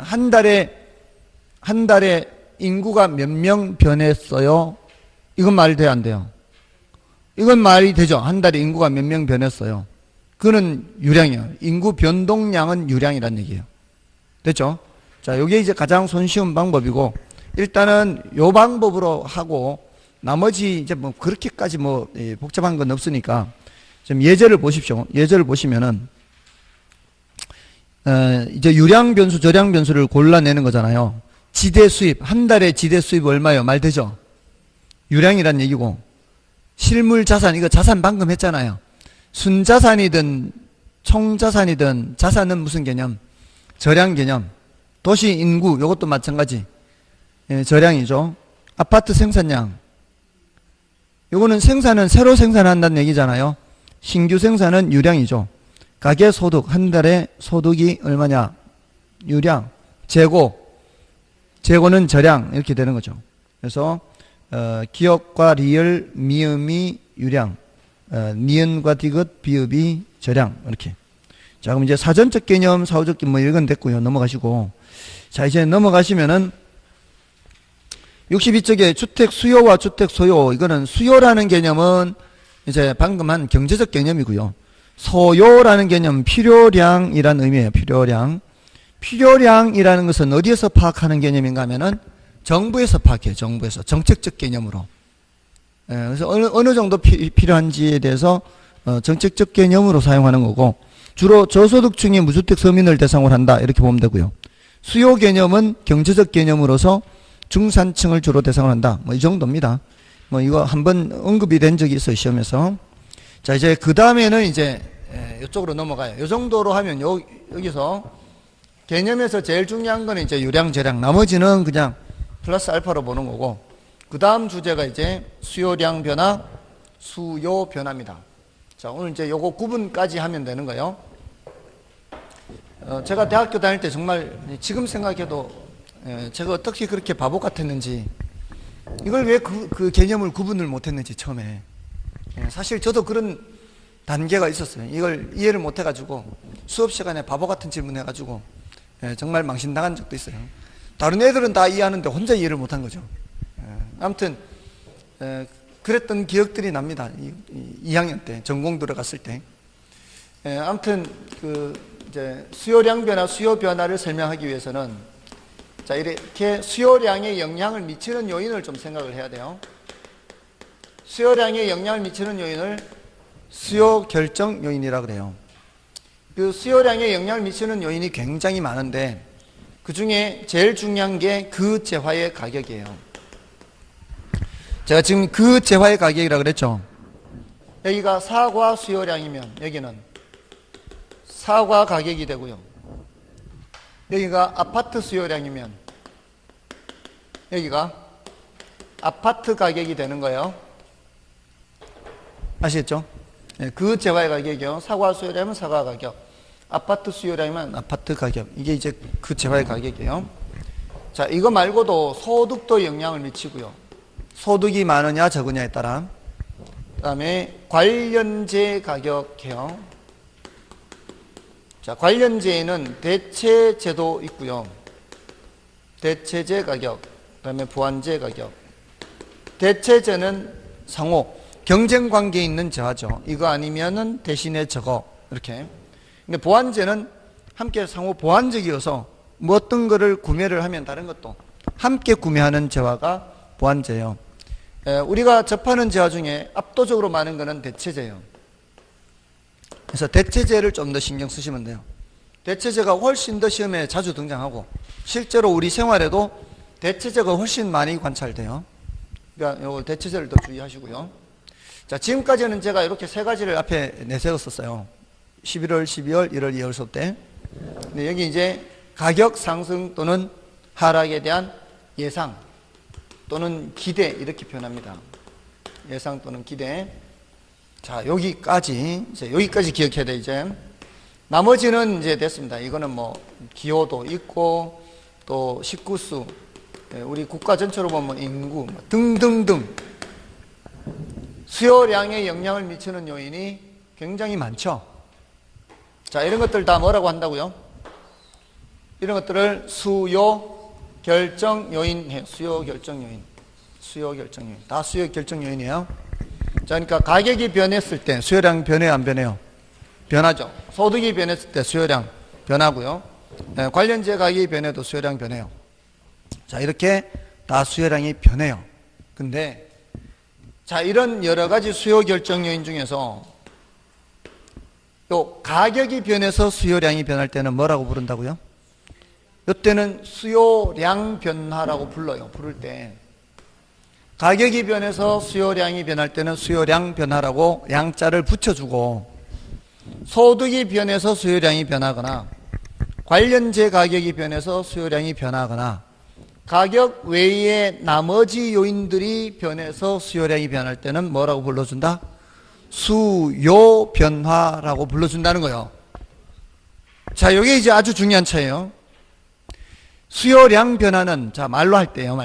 한 달에 인구가 몇 명 변했어요? 이건 말이 돼요, 안 돼요? 이건 말이 되죠. 한 달에 인구가 몇 명 변했어요. 그거는 유량이에요. 인구 변동량은 유량이란 얘기예요. 됐죠? 자, 요게 이제 가장 손쉬운 방법이고, 일단은 요 방법으로 하고, 나머지 이제 뭐 그렇게까지 뭐 복잡한 건 없으니까, 좀 예제를 보십시오. 예제를 보시면은, 이제 유량 변수, 절약 변수를 골라내는 거잖아요. 지대 수입, 한 달에 지대 수입 얼마예요? 말 되죠? 유량이란 얘기고, 실물 자산, 이거 자산 방금 했잖아요. 순자산이든 총자산이든 자산은 무슨 개념? 절약 개념. 도시 인구, 이것도 마찬가지. 절약이죠. 아파트 생산량. 요거는 생산은 새로 생산한다는 얘기잖아요. 신규 생산은 유량이죠. 가계 소득, 한 달에 소득이 얼마냐? 유량. 재고는 절약. 이렇게 되는 거죠. 그래서 기업과 리을, 미음이 유량, 니은과 디귿, 비읍이 절약. 이렇게. 자, 그럼 이제 사전적 개념, 사후적 개념 뭐 이건 됐고요. 넘어가시고. 자, 이제 넘어가시면은 62쪽에 주택 수요와 주택 소요. 이거는 수요라는 개념은 이제 방금 한 경제적 개념이고요. 소요라는 개념은 필요량이라는 의미예요. 필요량. 필요량이라는 것은 어디에서 파악하는 개념인가 하면은 정부에서 파악해요. 정부에서. 정책적 개념으로. 그래서 어느 정도 필요한지에 대해서 정책적 개념으로 사용하는 거고, 주로 저소득층의 무주택 서민을 대상으로 한다. 이렇게 보면 되고요. 수요 개념은 경제적 개념으로서 중산층을 주로 대상으로 한다. 뭐 이 정도입니다. 뭐 이거 한번 언급이 된 적이 있어요. 시험에서. 자, 이제 그 다음에는 이제 이쪽으로 넘어가요. 이 정도로 하면 여기서 개념에서 제일 중요한 거는 이제 유량, 절약. 나머지는 그냥 플러스 알파로 보는 거고, 그 다음 주제가 이제 수요량 변화, 수요 변화입니다. 자, 오늘 이제 요거 구분까지 하면 되는 거예요. 제가 대학교 다닐 때 정말 지금 생각해도 제가 어떻게 그렇게 바보 같았는지, 이걸 왜 그 개념을 구분을 못했는지 처음에. 사실 저도 그런 단계가 있었어요. 이걸 이해를 못해가지고 수업 시간에 바보 같은 질문 해가지고 정말 망신당한 적도 있어요. 다른 애들은 다 이해하는데 혼자 이해를 못한 거죠. 아무튼 그랬던 기억들이 납니다. 2학년 때 전공 들어갔을 때. 아무튼 이제 수요량 변화, 수요 변화를 설명하기 위해서는 자, 이렇게 수요량에 영향을 미치는 요인을 좀 생각을 해야 돼요. 수요량에 영향을 미치는 요인을 수요 결정 요인이라 그래요. 그 수요량에 영향을 미치는 요인이 굉장히 많은데 그 중에 제일 중요한 게 그 재화의 가격이에요. 제가 지금 그 재화의 가격이라고 그랬죠. 여기가 사과 수요량이면 여기는 사과 가격이 되고요. 여기가 아파트 수요량이면 여기가 아파트 가격이 되는 거예요. 아시겠죠? 네, 그 재화의 가격이요. 사과 수요량이면 사과 가격, 아파트 수요량이면 아파트 가격. 이게 이제 그 재화의 가격이에요. 자, 이거 말고도 소득도 영향을 미치고요. 소득이 많으냐 적으냐에 따라. 그 다음에 관련재 가격해요. 자, 관련재에는 대체재도 있고요. 대체재 가격, 그 다음에 보완재 가격. 대체재는 상호, 경쟁 관계에 있는 재화죠. 이거 아니면은 대신에 저거, 이렇게. 근데 보완재는 함께 상호 보완적이어서 뭐 어떤 거를 구매를 하면 다른 것도 함께 구매하는 재화가 보완재예요. 우리가 접하는 재화 중에 압도적으로 많은 거는 대체재예요. 그래서 대체재를 좀 더 신경 쓰시면 돼요. 대체재가 훨씬 더 시험에 자주 등장하고 실제로 우리 생활에도 대체재가 훨씬 많이 관찰돼요. 그러니까 요 대체재를 더 주의하시고요. 자, 지금까지는 제가 이렇게 세 가지를 앞에 내세웠었어요. 11월, 12월, 1월, 2월 수업 때. 근데 여기 이제 가격 상승 또는 하락에 대한 예상 또는 기대 이렇게 표현합니다. 예상 또는 기대. 자, 여기까지 기억해야 돼, 이제. 나머지는 이제 됐습니다. 이거는 뭐, 기호도 있고, 또 식구수, 우리 국가 전체로 보면 인구, 등등등. 수요량에 영향을 미치는 요인이 굉장히 많죠. 자, 이런 것들 다 뭐라고 한다고요? 이런 것들을 수요 결정 요인 해요. 수요 결정 요인. 수요 결정 요인. 다 수요 결정 요인이에요. 자, 그러니까 가격이 변했을 때 수요량 변해요, 안 변해요? 변하죠. 소득이 변했을 때 수요량 변하고요. 네, 관련재 가격이 변해도 수요량 변해요. 자, 이렇게 다 수요량이 변해요. 근데 자, 이런 여러 가지 수요 결정 요인 중에서 요 가격이 변해서 수요량이 변할 때는 뭐라고 부른다고요? 이때는 수요량 변화라고 불러요. 부를 때 가격이 변해서 수요량이 변할 때는 수요량 변화라고 양자를 붙여주고, 소득이 변해서 수요량이 변하거나 관련재 가격이 변해서 수요량이 변하거나 가격 외의 나머지 요인들이 변해서 수요량이 변할 때는 뭐라고 불러준다? 수요 변화라고 불러준다는 거예요. 자, 이게 이제 아주 중요한 차이예요. 수요량 변화는, 자, 말로 할 때요.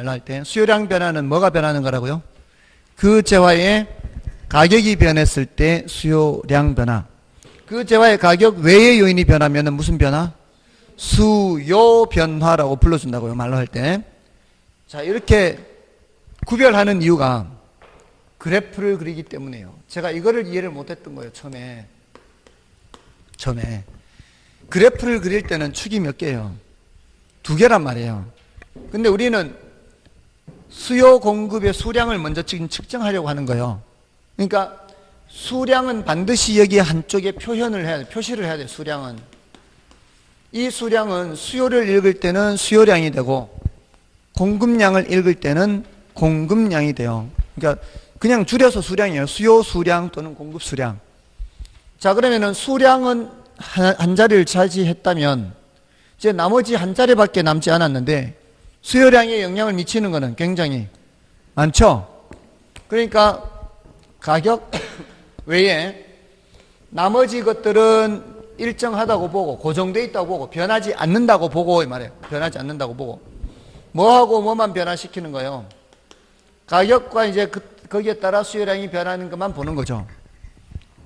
수요량 변화는 뭐가 변하는 거라고요? 그 재화의 가격이 변했을 때 수요량 변화. 그 재화의 가격 외의 요인이 변하면 무슨 변화? 수요 변화라고 불러준다고요. 말로 할 때. 자, 이렇게 구별하는 이유가 그래프를 그리기 때문에요. 제가 이거를 이해를 못했던 거예요. 처음에. 그래프를 그릴 때는 축이 몇 개예요? 2개란 말이에요. 근데 우리는 수요 공급의 수량을 먼저 지금 측정하려고 하는 거예요. 그러니까 수량은 반드시 여기 한쪽에 표시를 해야 돼요. 수량은. 이 수량은 수요를 읽을 때는 수요량이 되고 공급량을 읽을 때는 공급량이 돼요. 그러니까 그냥 줄여서 수량이에요. 수요 수량 또는 공급 수량. 자, 그러면은 수량은 한 자리를 차지했다면 이제 나머지 한 자리밖에 남지 않았는데 수요량에 영향을 미치는 것은 굉장히 많죠. 그러니까 가격 외에 나머지 것들은 일정하다고 보고 고정되어 있다고 보고 변하지 않는다고 보고 이 말이에요. 변하지 않는다고 보고 뭐하고 뭐만 변화시키는 거예요? 가격과 이제 거기에 따라 수요량이 변하는 것만 보는 거죠.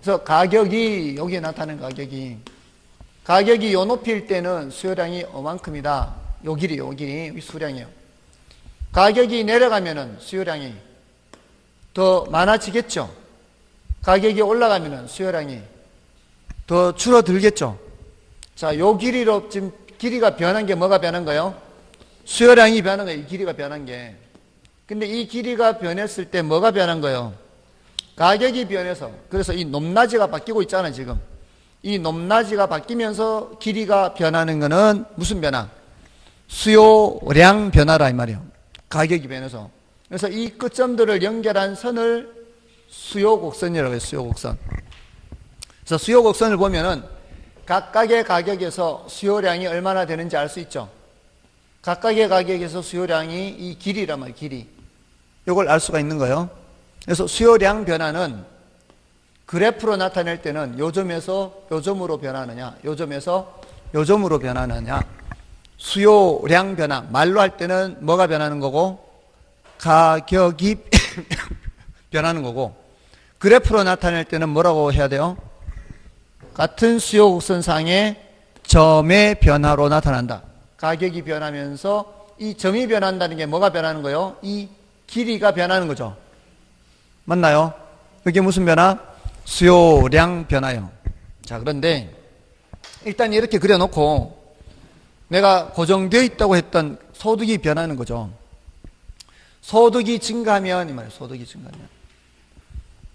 그래서 가격이 여기에 나타나는 가격이 요 높이일 때는 수요량이 이만큼이다. 요 길이 여기 수량이에요. 가격이 내려가면은 수요량이 더 많아지겠죠. 가격이 올라가면은 수요량이 더 줄어들겠죠. 자, 요 길이로 지금 길이가 변한 게 뭐가 변한 거예요? 수요량이 변한 거예요. 이 길이가 변한 게. 근데 이 길이가 변했을 때 뭐가 변한 거예요? 가격이 변해서. 그래서 이 높낮이가 바뀌고 있잖아요, 지금. 이 높낮이가 바뀌면서 길이가 변하는 거는 무슨 변화? 수요량 변화라 이 말이에요. 가격이 변해서. 그래서 이 끝점들을 연결한 선을 수요곡선이라고 해요. 수요곡선. 그래서 수요곡선을 보면은 각각의 가격에서 수요량이 얼마나 되는지 알 수 있죠. 각각의 가격에서 수요량이 이 길이란 말이에요. 길이. 이걸 알 수가 있는 거예요. 그래서 수요량 변화는 그래프로 나타낼 때는 요점에서 요점으로 변하느냐, 요점에서 요점으로 변하느냐, 수요량 변화, 말로 할 때는 뭐가 변하는 거고, 가격이 변하는 거고, 그래프로 나타낼 때는 뭐라고 해야 돼요? 같은 수요 곡선상의 점의 변화로 나타난다. 가격이 변하면서 이 점이 변한다는 게 뭐가 변하는 거예요? 이 길이가 변하는 거죠. 맞나요? 이게 무슨 변화? 수요량 변화요. 자, 그런데 일단 이렇게 그려놓고 내가 고정되어 있다고 했던 소득이 변하는 거죠. 소득이 증가하면 이 말이에요. 소득이 증가하면.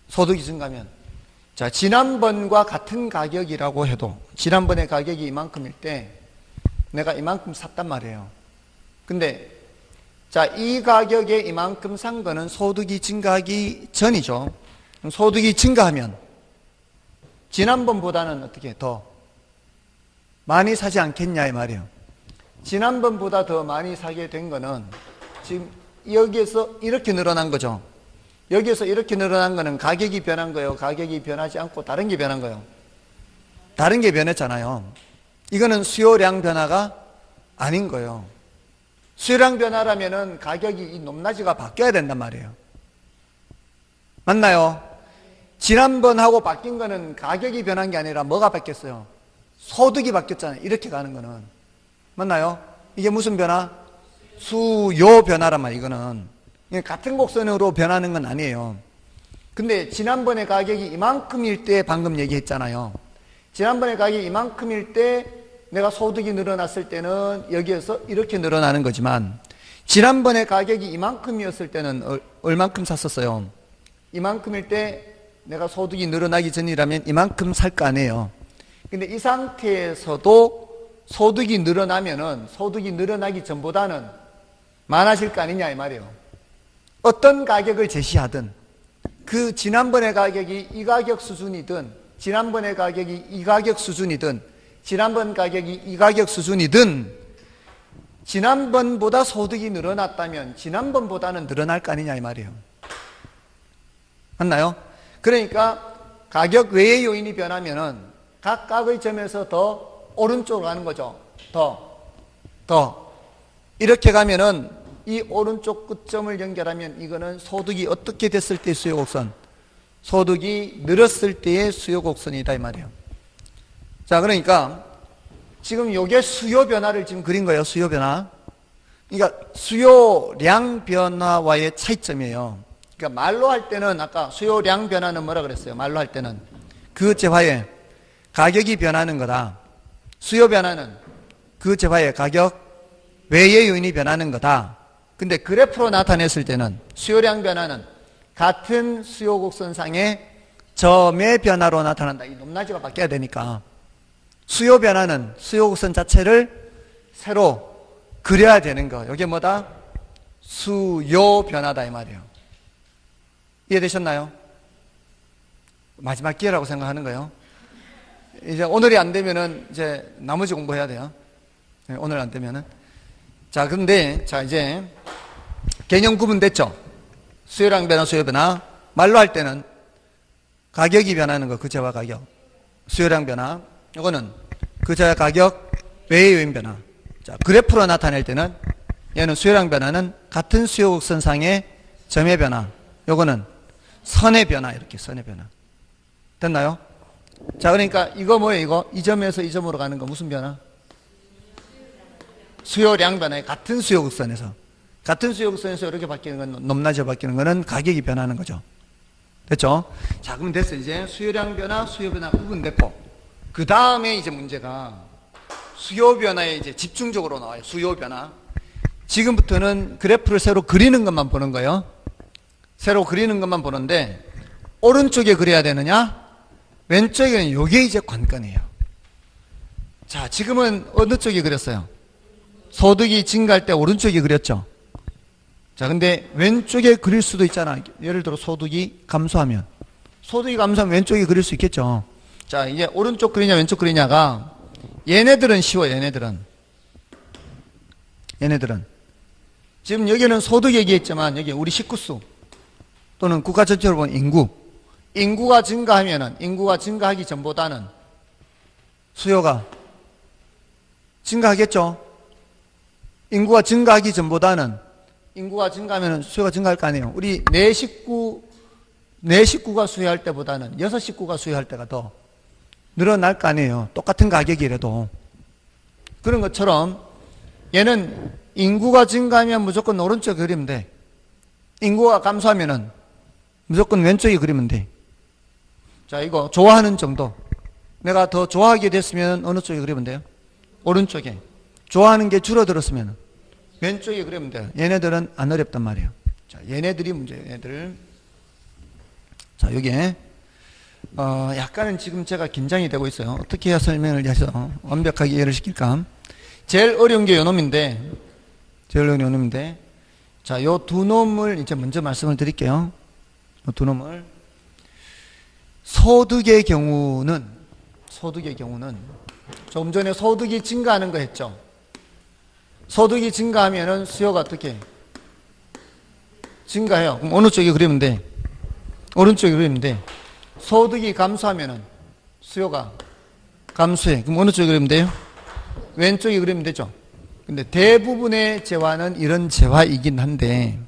소득이 증가하면. 자, 지난번과 같은 가격이라고 해도 지난번에 가격이 이만큼일 때 내가 이만큼 샀단 말이에요. 근데 자, 이 가격에 이만큼 산 거는 소득이 증가하기 전이죠. 소득이 증가하면 지난번보다는 어떻게 더 많이 사지 않겠냐 이 말이에요. 지난번보다 더 많이 사게 된 거는 지금 여기에서 이렇게 늘어난 거죠. 여기에서 이렇게 늘어난 거는 가격이 변한 거예요. 가격이 변하지 않고 다른 게 변한 거예요. 다른 게 변했잖아요. 이거는 수요량 변화가 아닌 거예요. 수요량 변화라면은 가격이 이 높낮이가 바뀌어야 된단 말이에요. 맞나요? 지난번하고 바뀐 거는 가격이 변한 게 아니라 뭐가 바뀌었어요? 소득이 바뀌었잖아요. 이렇게 가는 거는. 맞나요? 이게 무슨 변화? 수요 변화란 말이에요. 이거는. 같은 곡선으로 변하는 건 아니에요. 근데 지난번에 가격이 이만큼일 때 방금 얘기했잖아요. 지난번에 가격이 이만큼일 때 내가 소득이 늘어났을 때는 여기에서 이렇게 늘어나는 거지만 지난번에 가격이 이만큼이었을 때는 얼만큼 샀었어요? 이만큼일 때 내가 소득이 늘어나기 전이라면 이만큼 살 거 아니에요. 근데 이 상태에서도 소득이 늘어나면은 소득이 늘어나기 전보다는 많아질 거 아니냐 이 말이에요. 어떤 가격을 제시하든 그 지난번의 가격이 이 가격 수준이든 지난번의 가격이 이 가격 수준이든 지난번 가격이 이 가격 수준이든 지난번보다 소득이 늘어났다면 지난번보다는 늘어날 거 아니냐 이 말이에요. 맞나요? 그러니까 가격 외의 요인이 변하면은 각각의 점에서 더 오른쪽으로 가는 거죠. 더. 이렇게 가면은 이 오른쪽 끝점을 연결하면 이거는 소득이 어떻게 됐을 때의 수요곡선? 소득이 늘었을 때의 수요곡선이다 이 말이에요. 자, 그러니까 지금 요게 수요 변화를 지금 그린 거예요. 수요 변화. 그러니까 수요량 변화와의 차이점이에요. 그러니까 말로 할 때는 아까 수요량 변화는 뭐라 그랬어요? 말로 할 때는 그 재화에 가격이 변하는 거다. 수요 변화는 그 재화에 가격 외의 요인이 변하는 거다. 근데 그래프로 나타냈을 때는 수요량 변화는 같은 수요곡선상의 점의 변화로 나타난다. 이 높낮이가 바뀌어야 되니까 수요 변화는 수요곡선 자체를 새로 그려야 되는 거. 이게 뭐다? 수요 변화다 이 말이에요. 이해되셨나요? 마지막 기회라고 생각하는 거예요. 이제 오늘이 안 되면은 이제 나머지 공부해야 돼요. 오늘 안 되면은. 자, 근데 자 이제 개념 구분됐죠? 수요량 변화, 수요 변화. 말로 할 때는 가격이 변하는 거, 그 재화 가격. 수요량 변화. 이거는 그 재화 가격 외의 요인 변화. 자, 그래프로 나타낼 때는 얘는 수요량 변화는 같은 수요곡선상의 점의 변화. 요거는 선의 변화, 이렇게 선의 변화. 됐나요? 자, 그러니까 이거 뭐예요, 이거? 이 점에서 이 점으로 가는 거 무슨 변화? 수요량 변화에 같은 수요곡선에서. 같은 수요곡선에서 이렇게 바뀌는 건, 높낮이 바뀌는 거는 가격이 변하는 거죠. 됐죠? 자, 그럼 됐어요. 이제 수요량 변화, 수요 변화 구분됐고. 그 다음에 이제 문제가 수요 변화에 이제 집중적으로 나와요. 수요 변화. 지금부터는 그래프를 새로 그리는 것만 보는 거예요. 새로 그리는 것만 보는데, 오른쪽에 그려야 되느냐? 왼쪽에는 요게 이제 관건이에요. 자, 지금은 어느 쪽에 그렸어요? 소득이 증가할 때 오른쪽에 그렸죠? 자, 근데 왼쪽에 그릴 수도 있잖아. 예를 들어 소득이 감소하면. 소득이 감소하면 왼쪽에 그릴 수 있겠죠? 자, 이제 오른쪽 그리냐, 왼쪽 그리냐가, 얘네들은 쉬워요, 얘네들은. 지금 여기는 소득 얘기했지만, 여기 우리 식구수, 또는 국가 전체로 보면 인구가 증가하면은, 인구가 증가하기 전보다는 수요가 증가하겠죠? 인구가 증가하기 전보다는, 인구가 증가하면 수요가 증가할 거 아니에요. 우리 네 식구가 수요할 때보다는 6식구가 수요할 때가 더 늘어날 거 아니에요. 똑같은 가격이라도. 그런 것처럼 얘는 인구가 증가하면 무조건 오른쪽에 그리면 돼. 인구가 감소하면은 무조건 왼쪽에 그리면 돼. 자, 이거 좋아하는 정도. 내가 더 좋아하게 됐으면 어느 쪽에 그리면 돼요? 오른쪽에. 좋아하는 게 줄어들었으면 왼쪽에 그리면 돼요. 얘네들은 안 어렵단 말이에요. 자, 얘네들이 문제예요. 얘네들. 자, 여기에 약간은 지금 제가 긴장이 되고 있어요. 어떻게 해야 설명을 해서 완벽하게 이해를 시킬까? 제일 어려운 게 요 놈인데, 자, 요 두 놈을 이제 먼저 말씀을 드릴게요. 요 두 놈을. 소득의 경우는 조금 전에 소득이 증가하는 거 했죠. 소득이 증가하면은 수요가 어떻게 증가해요? 그럼 어느 쪽에 그리면 돼? 오른쪽에 그리면 돼. 소득이 감소하면은 수요가 감소해. 그럼 어느 쪽에 그리면 돼요? 왼쪽에 그리면 되죠. 근데 대부분의 재화는 이런 재화이긴 한데,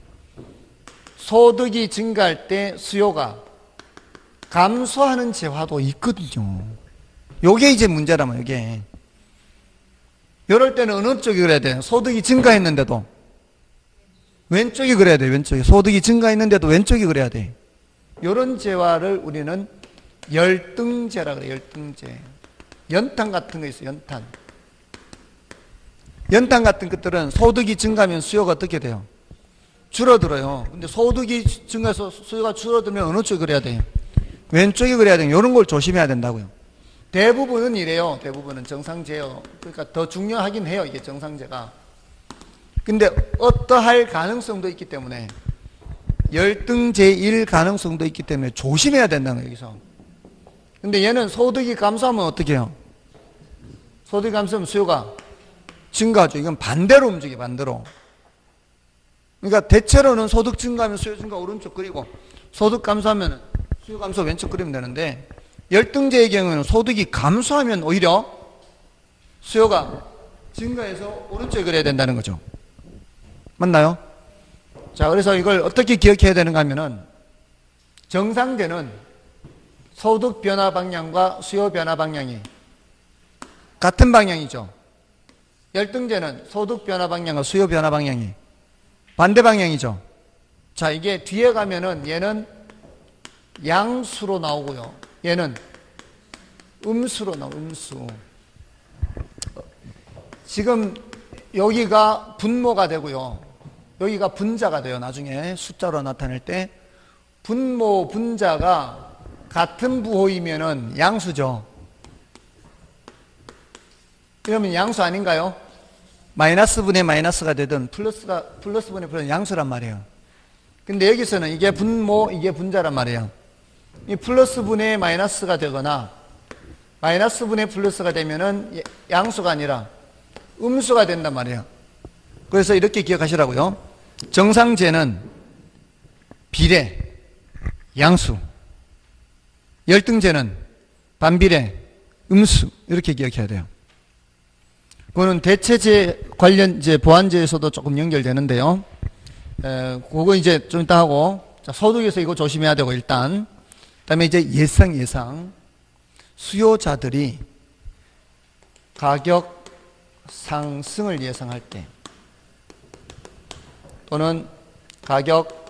소득이 증가할 때 수요가 감소하는 재화도 있거든요. 요게 이제 문제라면, 요게. 이럴 때는 어느 쪽에 그려야 돼요? 소득이 증가했는데도 왼쪽에 그려야 돼요. 왼쪽에. 소득이 증가했는데도 왼쪽에 그려야 돼. 이런 재화를 우리는 열등재라 그래요. 열등재. 연탄 같은 거 있어요. 연탄 같은 것들은 소득이 증가하면 수요가 어떻게 돼요? 줄어들어요. 근데 소득이 증가해서 수요가 줄어들면 어느 쪽에 그려야 돼요? 왼쪽에 그려야 돼요. 이런 걸 조심해야 된다고요. 대부분은 이래요. 대부분은 정상재요. 그러니까 더 중요하긴 해요. 이게 정상재가. 근데 어떠할 가능성도 있기 때문에, 열등재일 가능성도 있기 때문에 조심해야 된다는 거예요. 여기서. 근데 얘는 소득이 감소하면 어떻게 해요? 소득이 감소하면 수요가 증가하죠. 이건 반대로 움직여, 반대로. 그러니까 대체로는 소득 증가하면 수요 증가 오른쪽 그리고, 소득 감소하면 수요 감소 왼쪽 그리면 되는데, 열등제의 경우에는 소득이 감소하면 오히려 수요가 증가해서 오른쪽에 그려야 된다는 거죠. 맞나요? 자, 그래서 이걸 어떻게 기억해야 되는가 하면은, 정상제는 소득 변화 방향과 수요 변화 방향이 같은 방향이죠. 열등제는 소득 변화 방향과 수요 변화 방향이 반대 방향이죠. 자, 이게 뒤에 가면은 얘는 양수로 나오고요. 얘는 음수로 나와요. 음수. 지금 여기가 분모가 되고요. 여기가 분자가 돼요. 나중에 숫자로 나타낼 때 분모, 분자가 같은 부호이면은 양수죠. 그러면 양수 아닌가요? 마이너스 분의 마이너스가 되든 플러스 분의 플러스 양수란 말이에요. 근데 여기서는 이게 분모, 이게 분자란 말이에요. 이 플러스 분의 마이너스가 되거나 마이너스 분의 플러스가 되면은 양수가 아니라 음수가 된단 말이에요. 그래서 이렇게 기억하시라고요. 정상제는 비례, 양수. 열등제는 반비례, 음수. 이렇게 기억해야 돼요. 그거는 대체제 관련 이제 보완제에서도 조금 연결되는데요. 그거 이제 좀 이따 하고, 자, 소득에서 이거 조심해야 되고, 일단. 그 다음에 이제 예상. 수요자들이 가격 상승을 예상할 때, 또는 가격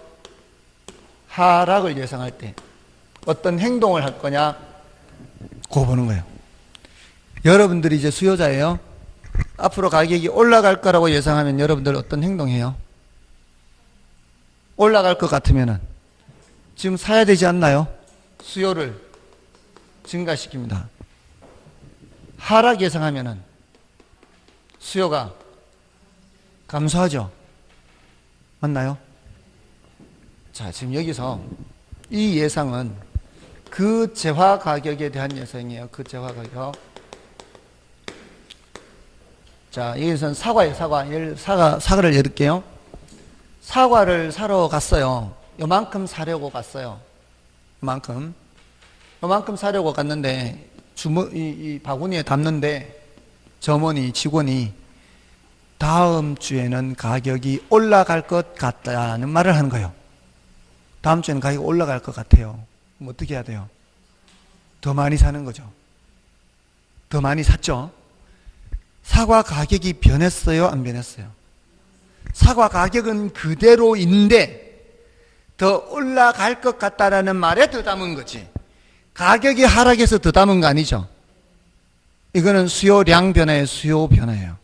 하락을 예상할 때, 어떤 행동을 할 거냐, 그거 보는 거예요. 여러분들이 이제 수요자예요. 앞으로 가격이 올라갈 거라고 예상하면 여러분들 어떤 행동해요? 올라갈 것 같으면은 지금 사야 되지 않나요? 수요를 증가시킵니다. 하락 예상하면은 수요가 감소하죠. 맞나요? 자, 지금 여기서 이 예상은 그 재화 가격에 대한 예상이에요. 그 재화 가격. 자, 여기서는 사과예요. 사과를 열을게요. 사과를 사러 갔어요. 요만큼 사려고 갔어요. 요만큼 사려고 갔는데 이 바구니에 담는데 점원이, 직원이 다음 주에는 가격이 올라갈 것 같다는 말을 하는 거예요. 다음 주에는 가격이 올라갈 것 같아요. 그럼 어떻게 해야 돼요? 더 많이 사는 거죠. 더 많이 샀죠? 사과 가격이 변했어요? 안 변했어요? 사과 가격은 그대로인데 더 올라갈 것 같다라는 말에 더 담은 거지. 가격이 하락해서 더 담은 거 아니죠? 이거는 수요량 변화예요. 수요 변화예요.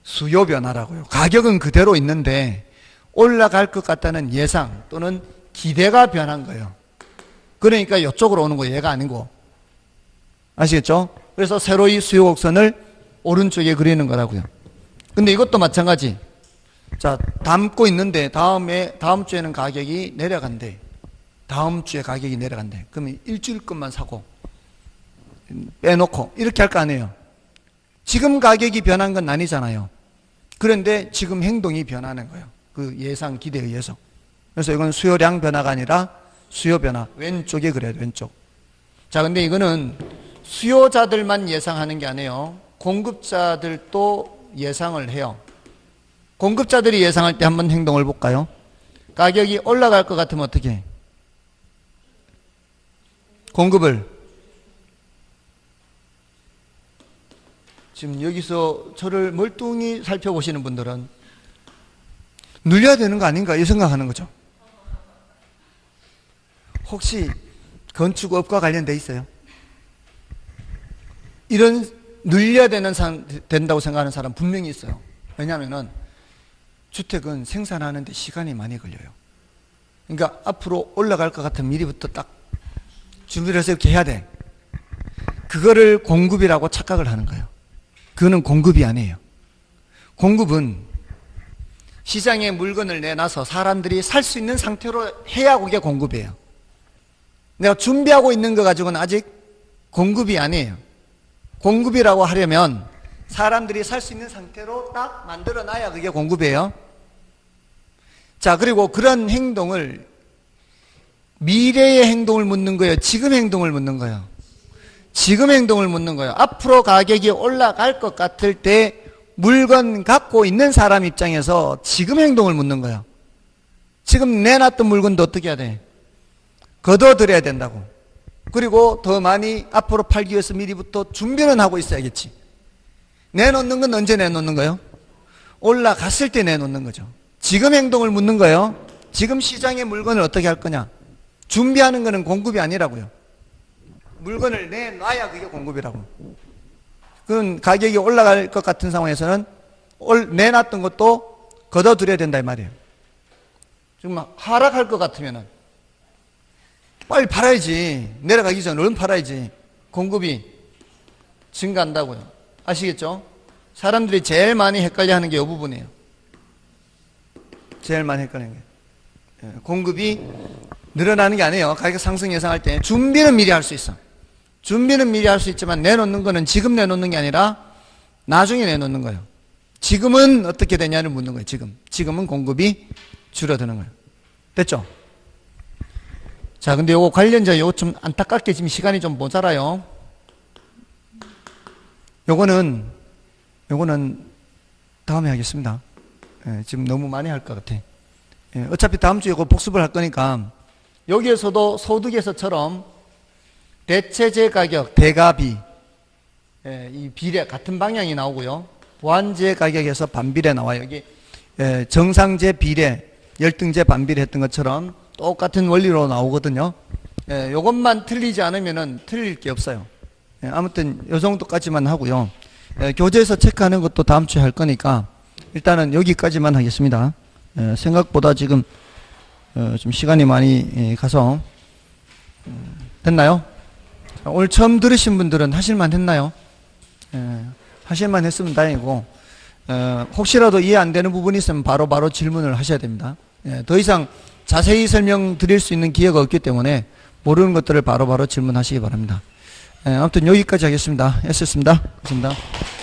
수요 변화라고요. 가격은 그대로 있는데 올라갈 것 같다는 예상 또는 기대가 변한 거예요. 그러니까 이쪽으로 오는 거예요. 얘가 아니고. 아시겠죠? 그래서 세로의 수요 곡선을 오른쪽에 그리는 거라고요. 근데 이것도 마찬가지. 자, 담고 있는데 다음 주에는 가격이 내려간대. 다음 주에 가격이 내려간대. 그러면 일주일 것만 사고 빼놓고 이렇게 할 거 아니에요. 지금 가격이 변한 건 아니잖아요. 그런데 지금 행동이 변하는 거예요. 그 예상 기대에 의해서. 그래서 이건 수요량 변화가 아니라 수요 변화. 왼쪽에 그래요. 왼쪽. 자, 근데 이거는 수요자들만 예상하는 게 아니에요. 공급자들도 예상을 해요. 공급자들이 예상할 때 한번 행동을 볼까요? 가격이 올라갈 것 같으면 어떻게 해? 공급을 지금 여기서 저를 멀뚱히 살펴보시는 분들은 늘려야 되는 거 아닌가 이 생각하는 거죠. 혹시 건축업과 관련돼 있어요? 이런 늘려야 된다고 생각하는 사람 분명히 있어요. 왜냐하면 주택은 생산하는데 시간이 많이 걸려요. 그러니까 앞으로 올라갈 것 같으면 미리부터 딱 준비를 해서 이렇게 해야 돼. 그거를 공급이라고 착각을 하는 거예요. 그거는 공급이 아니에요. 공급은 시장에 물건을 내놔서 사람들이 살 수 있는 상태로 해야 그게 공급이에요. 내가 준비하고 있는 거 가지고는 아직 공급이 아니에요. 공급이라고 하려면 사람들이 살 수 있는 상태로 딱 만들어 놔야 그게 공급이에요. 자, 그리고 그런 행동을 미래의 행동을 묻는 거예요? 지금 행동을 묻는 거예요? 지금 행동을 묻는 거예요. 앞으로 가격이 올라갈 것 같을 때 물건 갖고 있는 사람 입장에서 지금 행동을 묻는 거예요. 지금 내놨던 물건도 어떻게 해야 돼? 걷어들여야 된다고. 그리고 더 많이 앞으로 팔기 위해서 미리부터 준비는 하고 있어야겠지. 내놓는 건 언제 내놓는 거예요? 올라갔을 때 내놓는 거죠. 지금 행동을 묻는 거예요. 지금 시장의 물건을 어떻게 할 거냐? 준비하는 거는 공급이 아니라고요. 물건을 내놔야 그게 공급이라고. 그건 가격이 올라갈 것 같은 상황에서는 내놨던 것도 걷어들여야 된다 이 말이에요. 지금 하락할 것 같으면은 빨리 팔아야지. 내려가기 전에 얼른 팔아야지. 공급이 증가한다고요. 아시겠죠? 사람들이 제일 많이 헷갈려하는 게 이 부분이에요. 제일 많이 헷갈리는 게 공급이 늘어나는 게 아니에요. 가격 상승 예상할 때 준비는 미리 할 수 있어. 준비는 미리 할 수 있지만 내놓는 거는 지금 내놓는 게 아니라 나중에 내놓는 거예요. 지금은 어떻게 되냐를 묻는 거예요. 지금은 공급이 줄어드는 거예요. 됐죠? 자, 근데 요거 관련자 요거 좀 안타깝게 지금 시간이 좀 모자라요. 요거는 다음에 하겠습니다. 지금 너무 많이 할 것 같아. 어차피 다음 주에 이거 복습을 할 거니까 여기에서도 소득에서처럼 대체재 가격, 대가비, 이 비례 같은 방향이 나오고요. 보완재 가격에서 반비례 나와요. 여기 정상재 비례, 열등재 반비례 했던 것처럼 똑같은 원리로 나오거든요. 요것만 틀리지 않으면은 틀릴 게 없어요. 아무튼 요 정도까지만 하고요. 교재에서 체크하는 것도 다음 주에 할 거니까 일단은 여기까지만 하겠습니다. 생각보다 지금 좀 시간이 많이 가서 됐나요? 오늘 처음 들으신 분들은 하실만 했나요? 하실만 했으면 다행이고 혹시라도 이해 안 되는 부분이 있으면 바로 질문을 하셔야 됩니다. 더 이상 자세히 설명드릴 수 있는 기회가 없기 때문에 모르는 것들을 바로 질문하시기 바랍니다. 아무튼 여기까지 하겠습니다. 애썼습니다. 감사합니다.